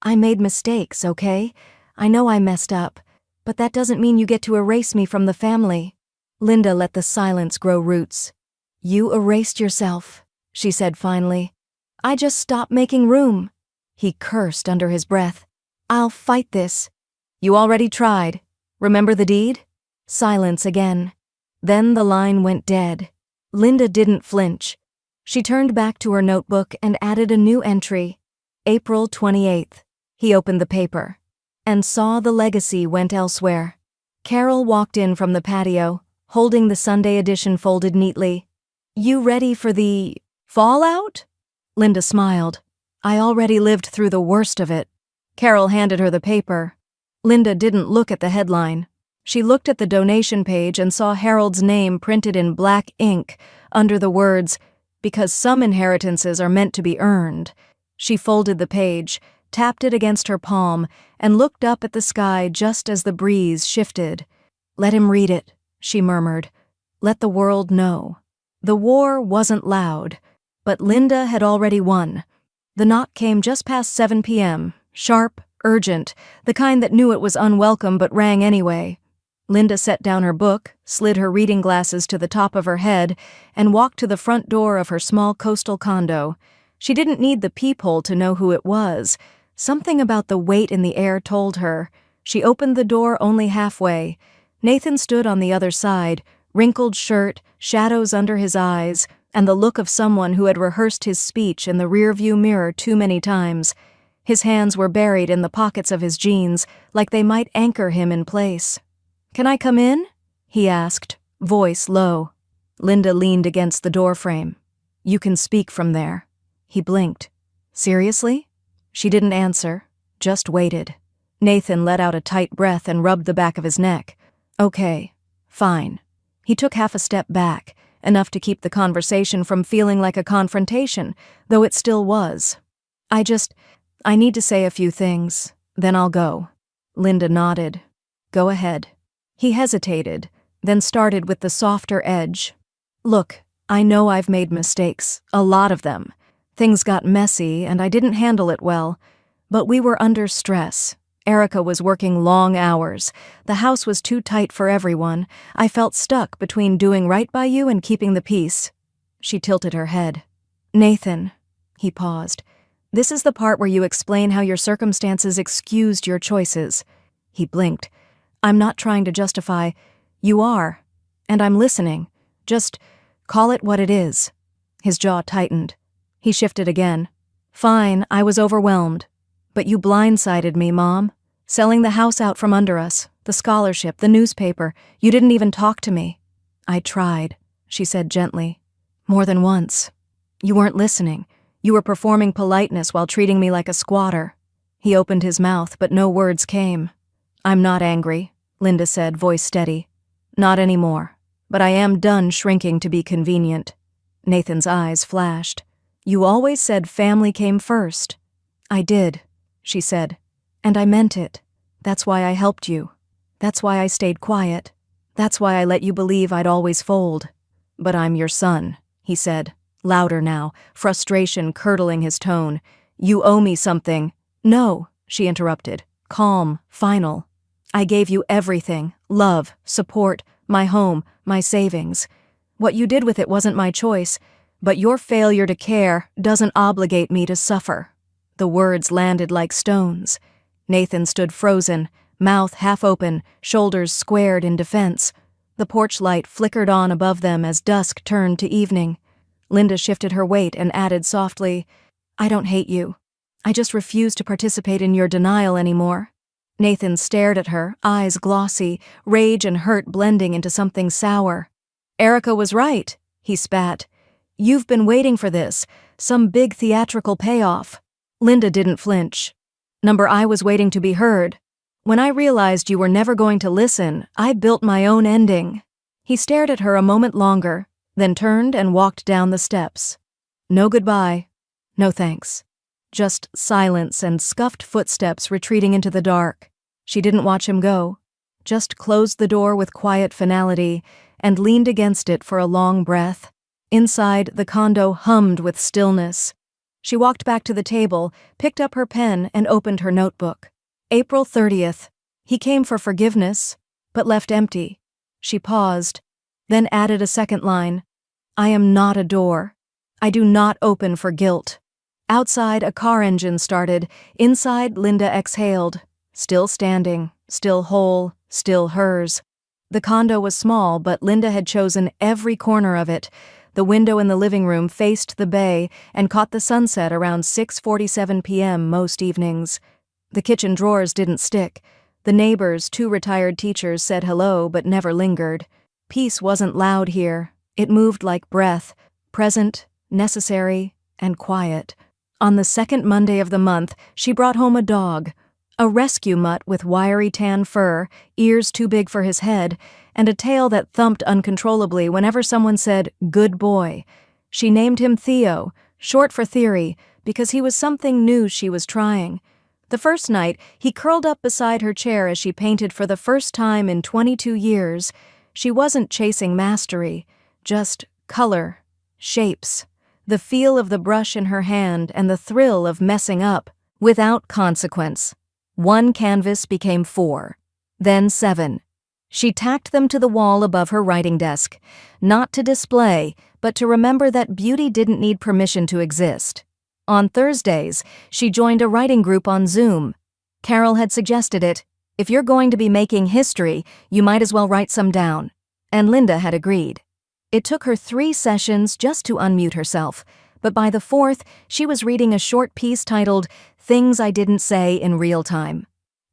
Speaker 1: "I made mistakes, okay? I know I messed up, but that doesn't mean you get to erase me from the family." Linda let the silence grow roots. "You erased yourself," she said finally. "I just stopped making room." He cursed under his breath. "I'll fight this." "You already tried. Remember the deed?" Silence again. Then the line went dead. Linda didn't flinch. She turned back to her notebook and added a new entry. April 28th. He opened the paper and saw the legacy went elsewhere. Carol walked in from the patio, holding the Sunday edition folded neatly. "You ready for the fallout?" Linda smiled. "I already lived through the worst of it." Carol handed her the paper. Linda didn't look at the headline. She looked at the donation page and saw Harold's name printed in black ink under the words, "Because some inheritances are meant to be earned." She folded the page, tapped it against her palm, and looked up at the sky just as the breeze shifted. "Let him read it," she murmured. "Let the world know." The war wasn't loud, but Linda had already won. The knock came just past 7 p.m., sharp, urgent, the kind that knew it was unwelcome but rang anyway. Linda set down her book, slid her reading glasses to the top of her head, and walked to the front door of her small coastal condo. She didn't need the peephole to know who it was. Something about the weight in the air told her. She opened the door only halfway. Nathan stood on the other side, wrinkled shirt, shadows under his eyes, and the look of someone who had rehearsed his speech in the rearview mirror too many times. His hands were buried in the pockets of his jeans, like they might anchor him in place. "Can I come in?" he asked, voice low. Linda leaned against the doorframe. "You can speak from there." He blinked. "Seriously?" She didn't answer, just waited. Nathan let out a tight breath and rubbed the back of his neck. "Okay, fine." He took half a step back, enough to keep the conversation from feeling like a confrontation, though it still was. I need to say a few things, then I'll go." Linda nodded. "Go ahead." He hesitated, then started with the softer edge. "Look, I know I've made mistakes, a lot of them. Things got messy and I didn't handle it well, but we were under stress. Erica was working long hours. The house was too tight for everyone. I felt stuck between doing right by you and keeping the peace." She tilted her head. "Nathan," he paused, "this is the part where you explain how your circumstances excused your choices." He blinked. "I'm not trying to justify. You are. And I'm listening. Just call it what it is." His jaw tightened. He shifted again. "Fine, I was overwhelmed. But you blindsided me, Mom. Selling the house out from under us, the scholarship, the newspaper. You didn't even talk to me." "I tried," she said gently. "More than once. You weren't listening. You were performing politeness while treating me like a squatter." He opened his mouth, but no words came. "I'm not angry," Linda said, voice steady. "Not anymore. But I am done shrinking to be convenient." Nathan's eyes flashed. "You always said family came first." "I did," she said. "And I meant it. That's why I helped you. That's why I stayed quiet. That's why I let you believe I'd always fold. But I'm your son," he said, louder now, frustration curdling his tone. "You owe me something." "No," she interrupted, calm, final. "I gave you everything, love, support, my home, my savings. What you did with it wasn't my choice, but your failure to care doesn't obligate me to suffer." The words landed like stones. Nathan stood frozen, mouth half open, shoulders squared in defense. The porch light flickered on above them as dusk turned to evening. Linda shifted her weight and added softly, "I don't hate you. I just refuse to participate in your denial anymore." Nathan stared at her, eyes glossy, rage and hurt blending into something sour. "Erica was right," he spat. "You've been waiting for this, some big theatrical payoff." Linda didn't flinch. I was waiting to be heard. When I realized you were never going to listen, I built my own ending." He stared at her a moment longer, then turned and walked down the steps. No goodbye. No thanks. Just silence and scuffed footsteps retreating into the dark. She didn't watch him go, just closed the door with quiet finality and leaned against it for a long breath. Inside, the condo hummed with stillness. She walked back to the table, picked up her pen, and opened her notebook. April 30th. He came for forgiveness, but left empty. She paused, then added a second line. "I am not a door. I do not open for guilt." Outside, a car engine started. Inside, Linda exhaled. Still standing, still whole, still hers. The condo was small, but Linda had chosen every corner of it. The window in the living room faced the bay and caught the sunset around 6:47 p.m. most evenings. The kitchen drawers didn't stick. The neighbors, 2 retired teachers, said hello but never lingered. Peace wasn't loud here. It moved like breath, present, necessary, and quiet. On the second Monday of the month, she brought home a dog. A rescue mutt with wiry tan fur, ears too big for his head, and a tail that thumped uncontrollably whenever someone said, "Good boy." She named him Theo, short for Theory, because he was something new she was trying. The first night, he curled up beside her chair as she painted for the first time in 22 years. She wasn't chasing mastery, just color, shapes, the feel of the brush in her hand and the thrill of messing up without consequence. 1 canvas became 4, then 7. She tacked them to the wall above her writing desk, not to display, but to remember that beauty didn't need permission to exist. On Thursdays, she joined a writing group on Zoom. Carol had suggested it. If you're going to be making history, you might as well write some down. And Linda had agreed. It took her 3 sessions just to unmute herself, but by the 4th, she was reading a short piece titled, "Things I Didn't Say in Real Time."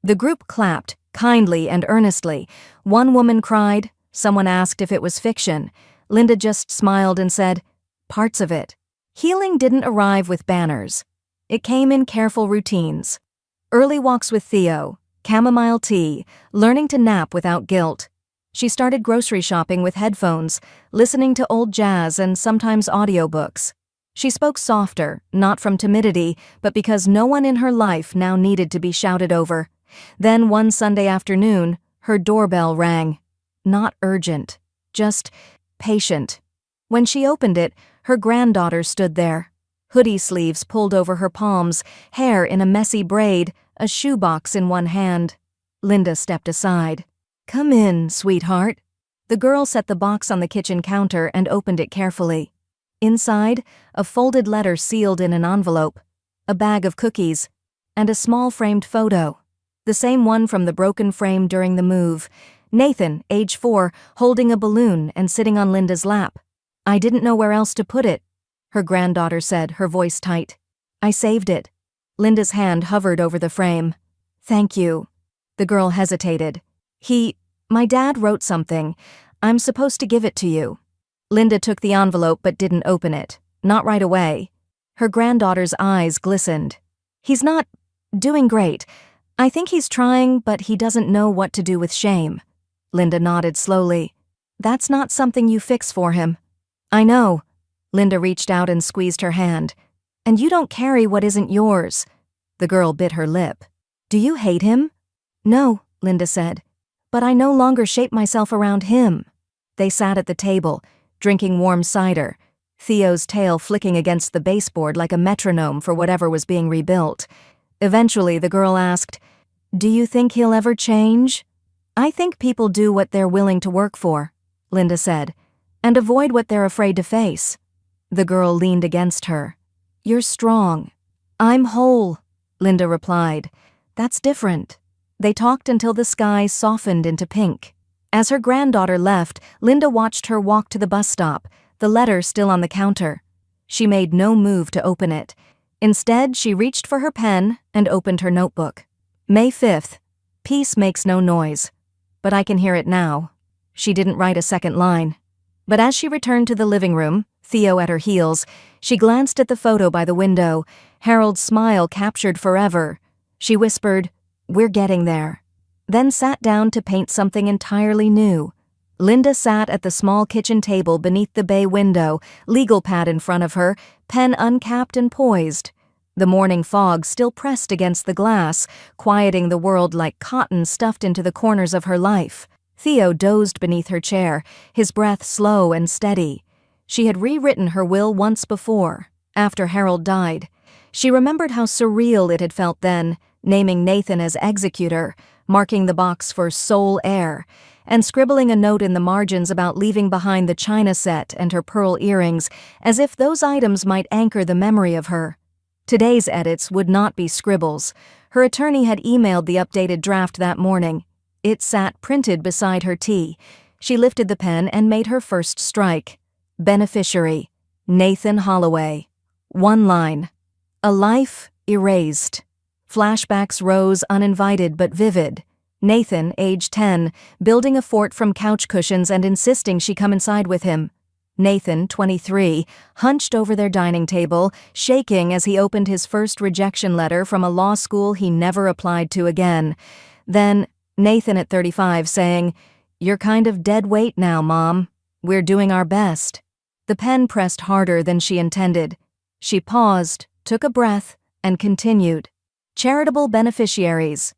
Speaker 1: The group clapped, kindly and earnestly. One woman cried, someone asked if it was fiction. Linda just smiled and said, "Parts of it." Healing didn't arrive with banners. It came in careful routines. Early walks with Theo, chamomile tea, learning to nap without guilt. She started grocery shopping with headphones, listening to old jazz and sometimes audiobooks. She spoke softer, not from timidity, but because no one in her life now needed to be shouted over. Then one Sunday afternoon, her doorbell rang. Not urgent, just patient. When she opened it, her granddaughter stood there. Hoodie sleeves pulled over her palms, hair in a messy braid, a shoebox in one hand. Linda stepped aside. "Come in, sweetheart." The girl set the box on the kitchen counter and opened it carefully. Inside, a folded letter sealed in an envelope, a bag of cookies, and a small framed photo. The same one from the broken frame during the move. Nathan, age 4, holding a balloon and sitting on Linda's lap. "I didn't know where else to put it," her granddaughter said, her voice tight. "I saved it." Linda's hand hovered over the frame. "Thank you." The girl hesitated. My dad wrote something. I'm supposed to give it to you." Linda took the envelope but didn't open it. Not right away. Her granddaughter's eyes glistened. "He's not doing great. I think he's trying, but he doesn't know what to do with shame." Linda nodded slowly. "That's not something you fix for him." "I know." Linda reached out and squeezed her hand. "And you don't carry what isn't yours." The girl bit her lip. "Do you hate him?" "No," Linda said. "But I no longer shape myself around him." They sat at the table, drinking warm cider, Theo's tail flicking against the baseboard like a metronome for whatever was being rebuilt. Eventually, the girl asked, "Do you think he'll ever change?" "I think people do what they're willing to work for," Linda said, "and avoid what they're afraid to face." The girl leaned against her. "You're strong." "I'm whole," Linda replied. "That's different." They talked until the sky softened into pink. As her granddaughter left, Linda watched her walk to the bus stop, the letter still on the counter. She made no move to open it. Instead, she reached for her pen and opened her notebook. May 5th. Peace makes no noise. But I can hear it now. She didn't write a second line. But as she returned to the living room, Theo at her heels, she glanced at the photo by the window, Harold's smile captured forever. She whispered, "We're getting there." Then sat down to paint something entirely new. Linda sat at the small kitchen table beneath the bay window, legal pad in front of her, pen uncapped and poised. The morning fog still pressed against the glass, quieting the world like cotton stuffed into the corners of her life. Theo dozed beneath her chair, his breath slow and steady. She had rewritten her will once before, after Harold died. She remembered how surreal it had felt then, naming Nathan as executor, marking the box for sole heir, and scribbling a note in the margins about leaving behind the china set and her pearl earrings, as if those items might anchor the memory of her. Today's edits would not be scribbles. Her attorney had emailed the updated draft that morning. It sat printed beside her tea. She lifted the pen and made her first strike. Beneficiary, Nathan Holloway. One line. A life erased. Flashbacks rose uninvited but vivid. Nathan, age 10, building a fort from couch cushions and insisting she come inside with him. Nathan, 23, hunched over their dining table, shaking as he opened his first rejection letter from a law school he never applied to again. Then, Nathan at 35 saying, "You're kind of dead weight now, Mom. We're doing our best." The pen pressed harder than she intended. She paused, took a breath, and continued. Charitable beneficiaries.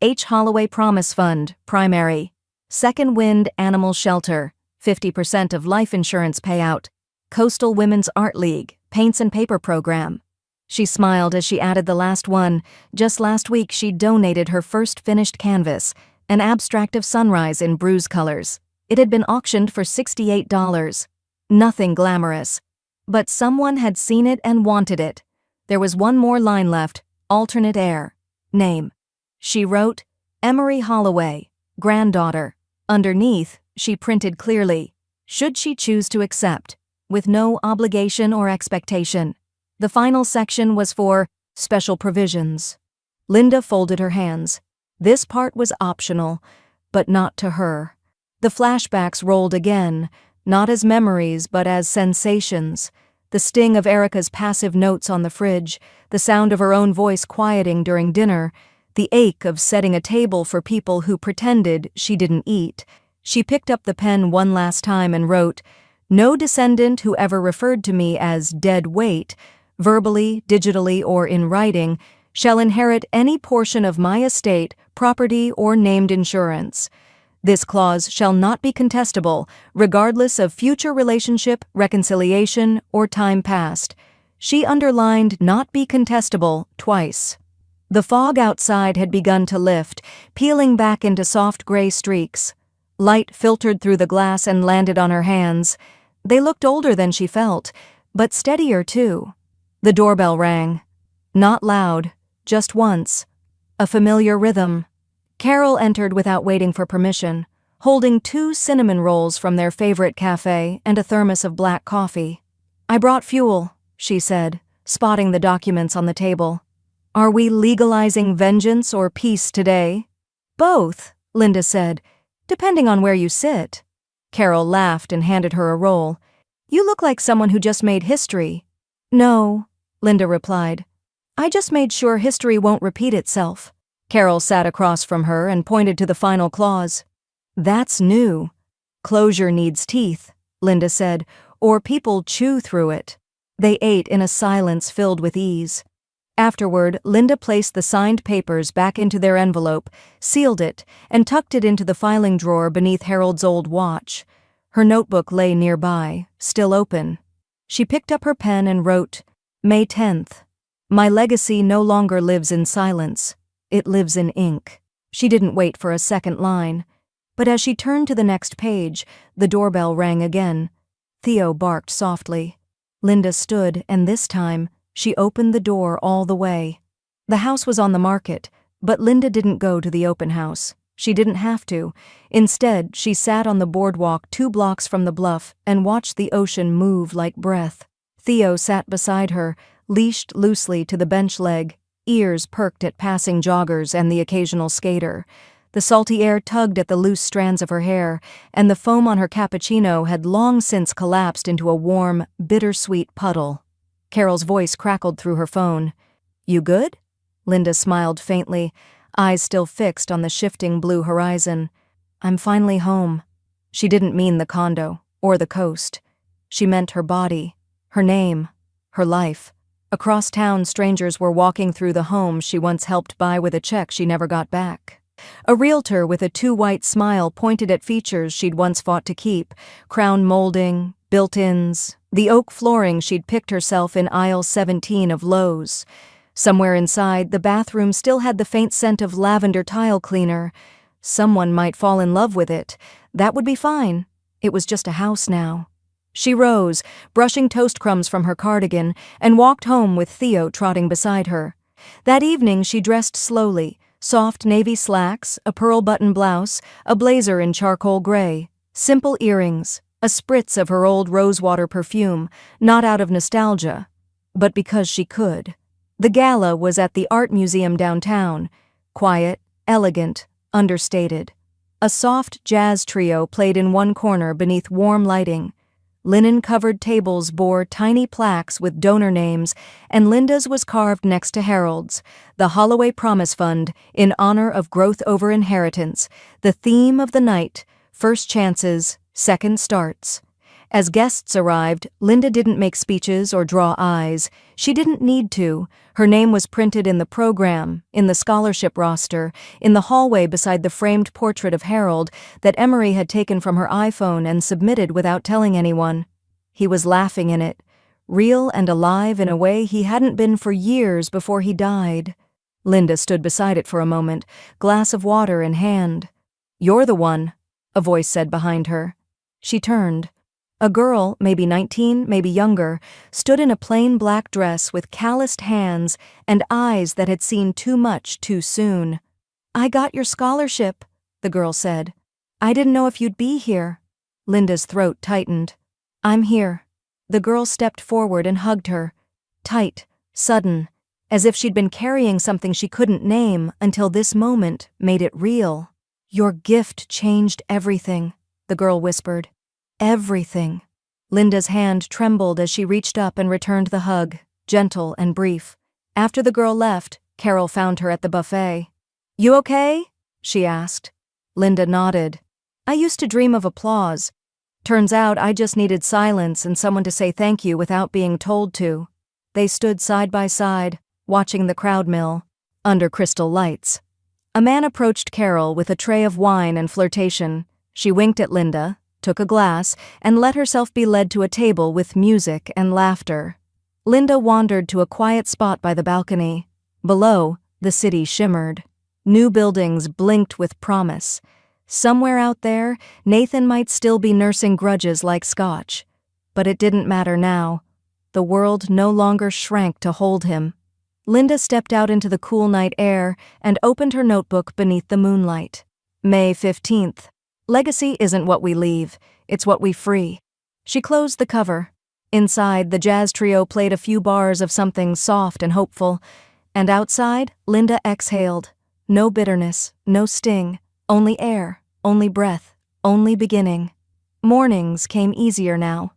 Speaker 1: H. Holloway Promise Fund, primary. Second Wind Animal Shelter, 50% of life insurance payout. Coastal Women's Art League, Paints and Paper Program. She smiled as she added the last one. Just last week she donated her first finished canvas, an abstract of sunrise in bruise colors. It had been auctioned for $68. Nothing glamorous. But someone had seen it and wanted it. There was one more line left, alternate heir. Name. She wrote, Emery Holloway, granddaughter. Underneath, she printed clearly, should she choose to accept, with no obligation or expectation. The final section was for special provisions. Linda folded her hands. This part was optional, but not to her. The flashbacks rolled again, not as memories but as sensations. The sting of Erica's passive notes on the fridge, the sound of her own voice quieting during dinner, the ache of setting a table for people who pretended she didn't eat. She picked up the pen one last time and wrote, no descendant who ever referred to me as dead weight, verbally, digitally, or in writing, shall inherit any portion of my estate, property, or named insurance. This clause shall not be contestable, regardless of future relationship, reconciliation, or time past. She underlined not be contestable twice. The fog outside had begun to lift, peeling back into soft gray streaks. Light filtered through the glass and landed on her hands. They looked older than she felt, but steadier too. The doorbell rang. Not loud, just once. A familiar rhythm. Carol entered without waiting for permission, holding 2 cinnamon rolls from their favorite cafe and a thermos of black coffee. I brought fuel, she said, spotting the documents on the table. Are we legalizing vengeance or peace today? Both, Linda said, depending on where you sit. Carol laughed and handed her a roll. You look like someone who just made history. No, Linda replied. I just made sure history won't repeat itself. Carol sat across from her and pointed to the final clause. That's new. Closure needs teeth, Linda said, or people chew through it. They ate in a silence filled with ease. Afterward, Linda placed the signed papers back into their envelope, sealed it, and tucked it into the filing drawer beneath Harold's old watch. Her notebook lay nearby, still open. She picked up her pen and wrote, May 10th. My legacy no longer lives in silence. It lives in ink. She didn't wait for a second line. But as she turned to the next page, the doorbell rang again. Theo barked softly. Linda stood, and this time, she opened the door all the way. The house was on the market, but Linda didn't go to the open house. She didn't have to. Instead, she sat on the boardwalk 2 blocks from the bluff and watched the ocean move like breath. Theo sat beside her, leashed loosely to the bench leg, ears perked at passing joggers and the occasional skater. The salty air tugged at the loose strands of her hair, and the foam on her cappuccino had long since collapsed into a warm, bittersweet puddle. Carol's voice crackled through her phone. You good? Linda smiled faintly, eyes still fixed on the shifting blue horizon. I'm finally home. She didn't mean the condo, or the coast. She meant her body, her name, her life. Across town, strangers were walking through the home she once helped buy with a check she never got back. A realtor with a too-white smile pointed at features she'd once fought to keep, crown molding, built-ins, the oak flooring she'd picked herself in aisle 17 of Lowe's. Somewhere inside, the bathroom still had the faint scent of lavender tile cleaner. Someone might fall in love with it. That would be fine. It was just a house now. She rose, brushing toast crumbs from her cardigan, and walked home with Theo trotting beside her. That evening she dressed slowly, soft navy slacks, a pearl button blouse, a blazer in charcoal gray, simple earrings, a spritz of her old rosewater perfume, not out of nostalgia, but because she could. The gala was at the art museum downtown, quiet, elegant, understated. A soft jazz trio played in one corner beneath warm lighting. Linen-covered tables bore tiny plaques with donor names, and Linda's was carved next to Harold's, the Holloway Promise Fund, in honor of growth over inheritance, the theme of the night, first chances, second starts. As guests arrived, Linda didn't make speeches or draw eyes. She didn't need to. Her name was printed in the program, in the scholarship roster, in the hallway beside the framed portrait of Harold that Emery had taken from her iPhone and submitted without telling anyone. He was laughing in it, real and alive in a way he hadn't been for years before he died. Linda stood beside it for a moment, glass of water in hand. "You're the one," a voice said behind her. She turned. A girl, maybe 19, maybe younger, stood in a plain black dress with calloused hands and eyes that had seen too much too soon. "I got your scholarship," the girl said. "I didn't know if you'd be here." Linda's throat tightened. "I'm here." The girl stepped forward and hugged her. Tight, sudden, as if she'd been carrying something she couldn't name until this moment made it real. "Your gift changed everything," the girl whispered. "Everything." Linda's hand trembled as she reached up and returned the hug, gentle and brief. After the girl left, Carol found her at the buffet. "You okay?" she asked. Linda nodded. "I used to dream of applause. Turns out I just needed silence and someone to say thank you without being told to." They stood side by side, watching the crowd mill, under crystal lights. A man approached Carol with a tray of wine and flirtation. She winked at Linda, took a glass, and let herself be led to a table with music and laughter. Linda wandered to a quiet spot by the balcony. Below, the city shimmered. New buildings blinked with promise. Somewhere out there, Nathan might still be nursing grudges like scotch. But it didn't matter now. The world no longer shrank to hold him. Linda stepped out into the cool night air and opened her notebook beneath the moonlight. May 15th. Legacy isn't what we leave, it's what we free. She closed the cover. Inside, the jazz trio played a few bars of something soft and hopeful. And outside, Linda exhaled. No bitterness, no sting, only air, only breath, only beginning. Mornings came easier now.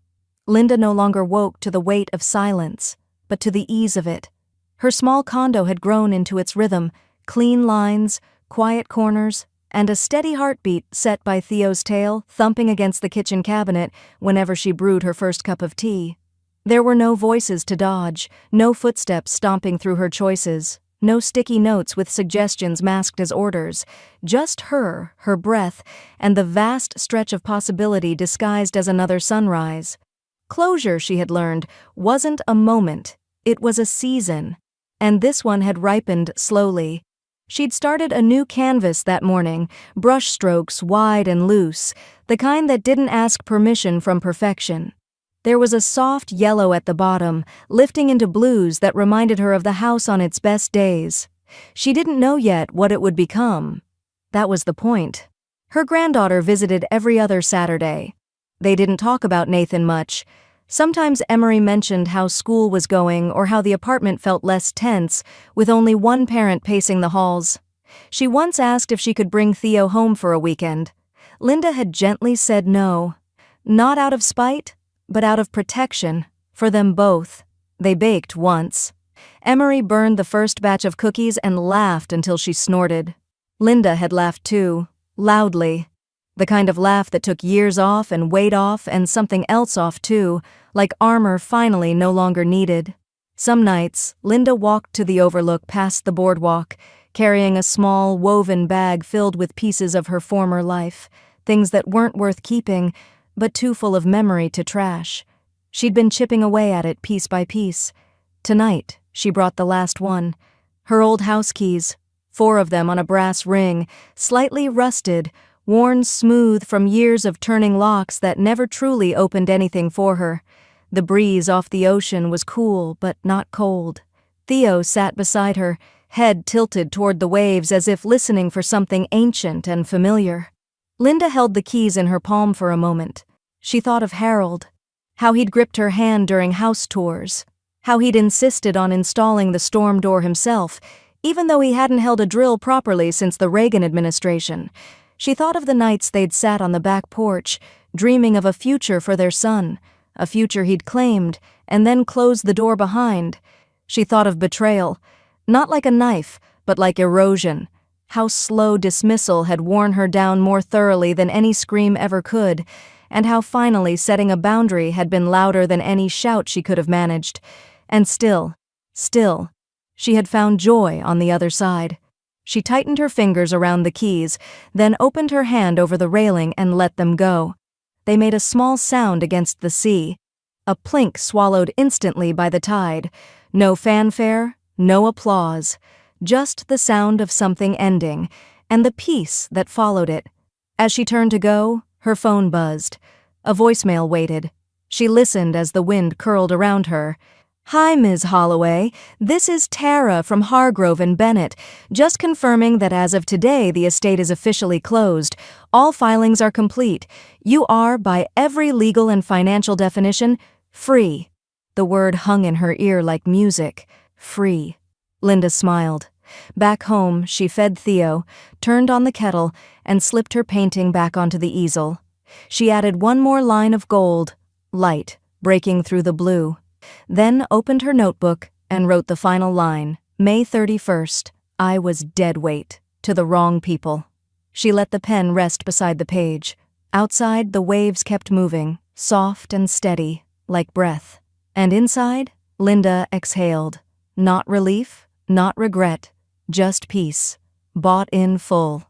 Speaker 1: Linda no longer woke to the weight of silence, but to the ease of it. Her small condo had grown into its rhythm, clean lines, quiet corners, and a steady heartbeat set by Theo's tail thumping against the kitchen cabinet whenever she brewed her first cup of tea. There were no voices to dodge, no footsteps stomping through her choices, no sticky notes with suggestions masked as orders, just her breath, and the vast stretch of possibility disguised as another sunrise. Closure, she had learned, wasn't a moment, it was a season, and this one had ripened slowly. She'd started a new canvas that morning, brushstrokes wide and loose, the kind that didn't ask permission from perfection. There was a soft yellow at the bottom, lifting into blues that reminded her of the house on its best days. She didn't know yet what it would become. That was the point. Her granddaughter visited every other Saturday. They didn't talk about Nathan much. Sometimes Emery mentioned how school was going or how the apartment felt less tense, with only one parent pacing the halls. She once asked if she could bring Theo home for a weekend. Linda had gently said no. Not out of spite, but out of protection, for them both. They baked once. Emery burned the first batch of cookies and laughed until she snorted. Linda had laughed too, loudly. The kind of laugh that took years off and weight off and something else off too, like armor finally no longer needed. Some nights, Linda walked to the overlook past the boardwalk, carrying a small, woven bag filled with pieces of her former life, things that weren't worth keeping, but too full of memory to trash. She'd been chipping away at it piece by piece. Tonight, she brought the last one. Her old house keys, 4 of them on a brass ring, slightly rusted, worn smooth from years of turning locks that never truly opened anything for her. The breeze off the ocean was cool but not cold. Theo sat beside her, head tilted toward the waves as if listening for something ancient and familiar. Linda held the keys in her palm for a moment. She thought of Harold, how he'd gripped her hand during house tours, how he'd insisted on installing the storm door himself, even though he hadn't held a drill properly since the Reagan administration. She thought of the nights they'd sat on the back porch, dreaming of a future for their son, a future he'd claimed, and then closed the door behind. She thought of betrayal, not like a knife, but like erosion, how slow dismissal had worn her down more thoroughly than any scream ever could, and how finally setting a boundary had been louder than any shout she could have managed. And still, she had found joy on the other side. She tightened her fingers around the keys, then opened her hand over the railing and let them go. They made a small sound against the sea, a plink swallowed instantly by the tide. No fanfare, no applause, just the sound of something ending, and the peace that followed it, As she turned to go, her phone buzzed. A voicemail waited. She listened as the wind curled around her. "Hi, Ms. Holloway. This is Tara from Hargrove and Bennett. Just confirming that as of today the estate is officially closed. All filings are complete. You are, by every legal and financial definition, free." The word hung in her ear like music. Free. Linda smiled. Back home, she fed Theo, turned on the kettle, and slipped her painting back onto the easel. She added one more line of gold, light, breaking through the blue. Then opened her notebook and wrote the final line, May 31st, I was dead weight, to the wrong people. She let the pen rest beside the page. Outside, the waves kept moving, soft and steady, like breath. And inside, Linda exhaled. Not relief, not regret, just peace. Bought in full.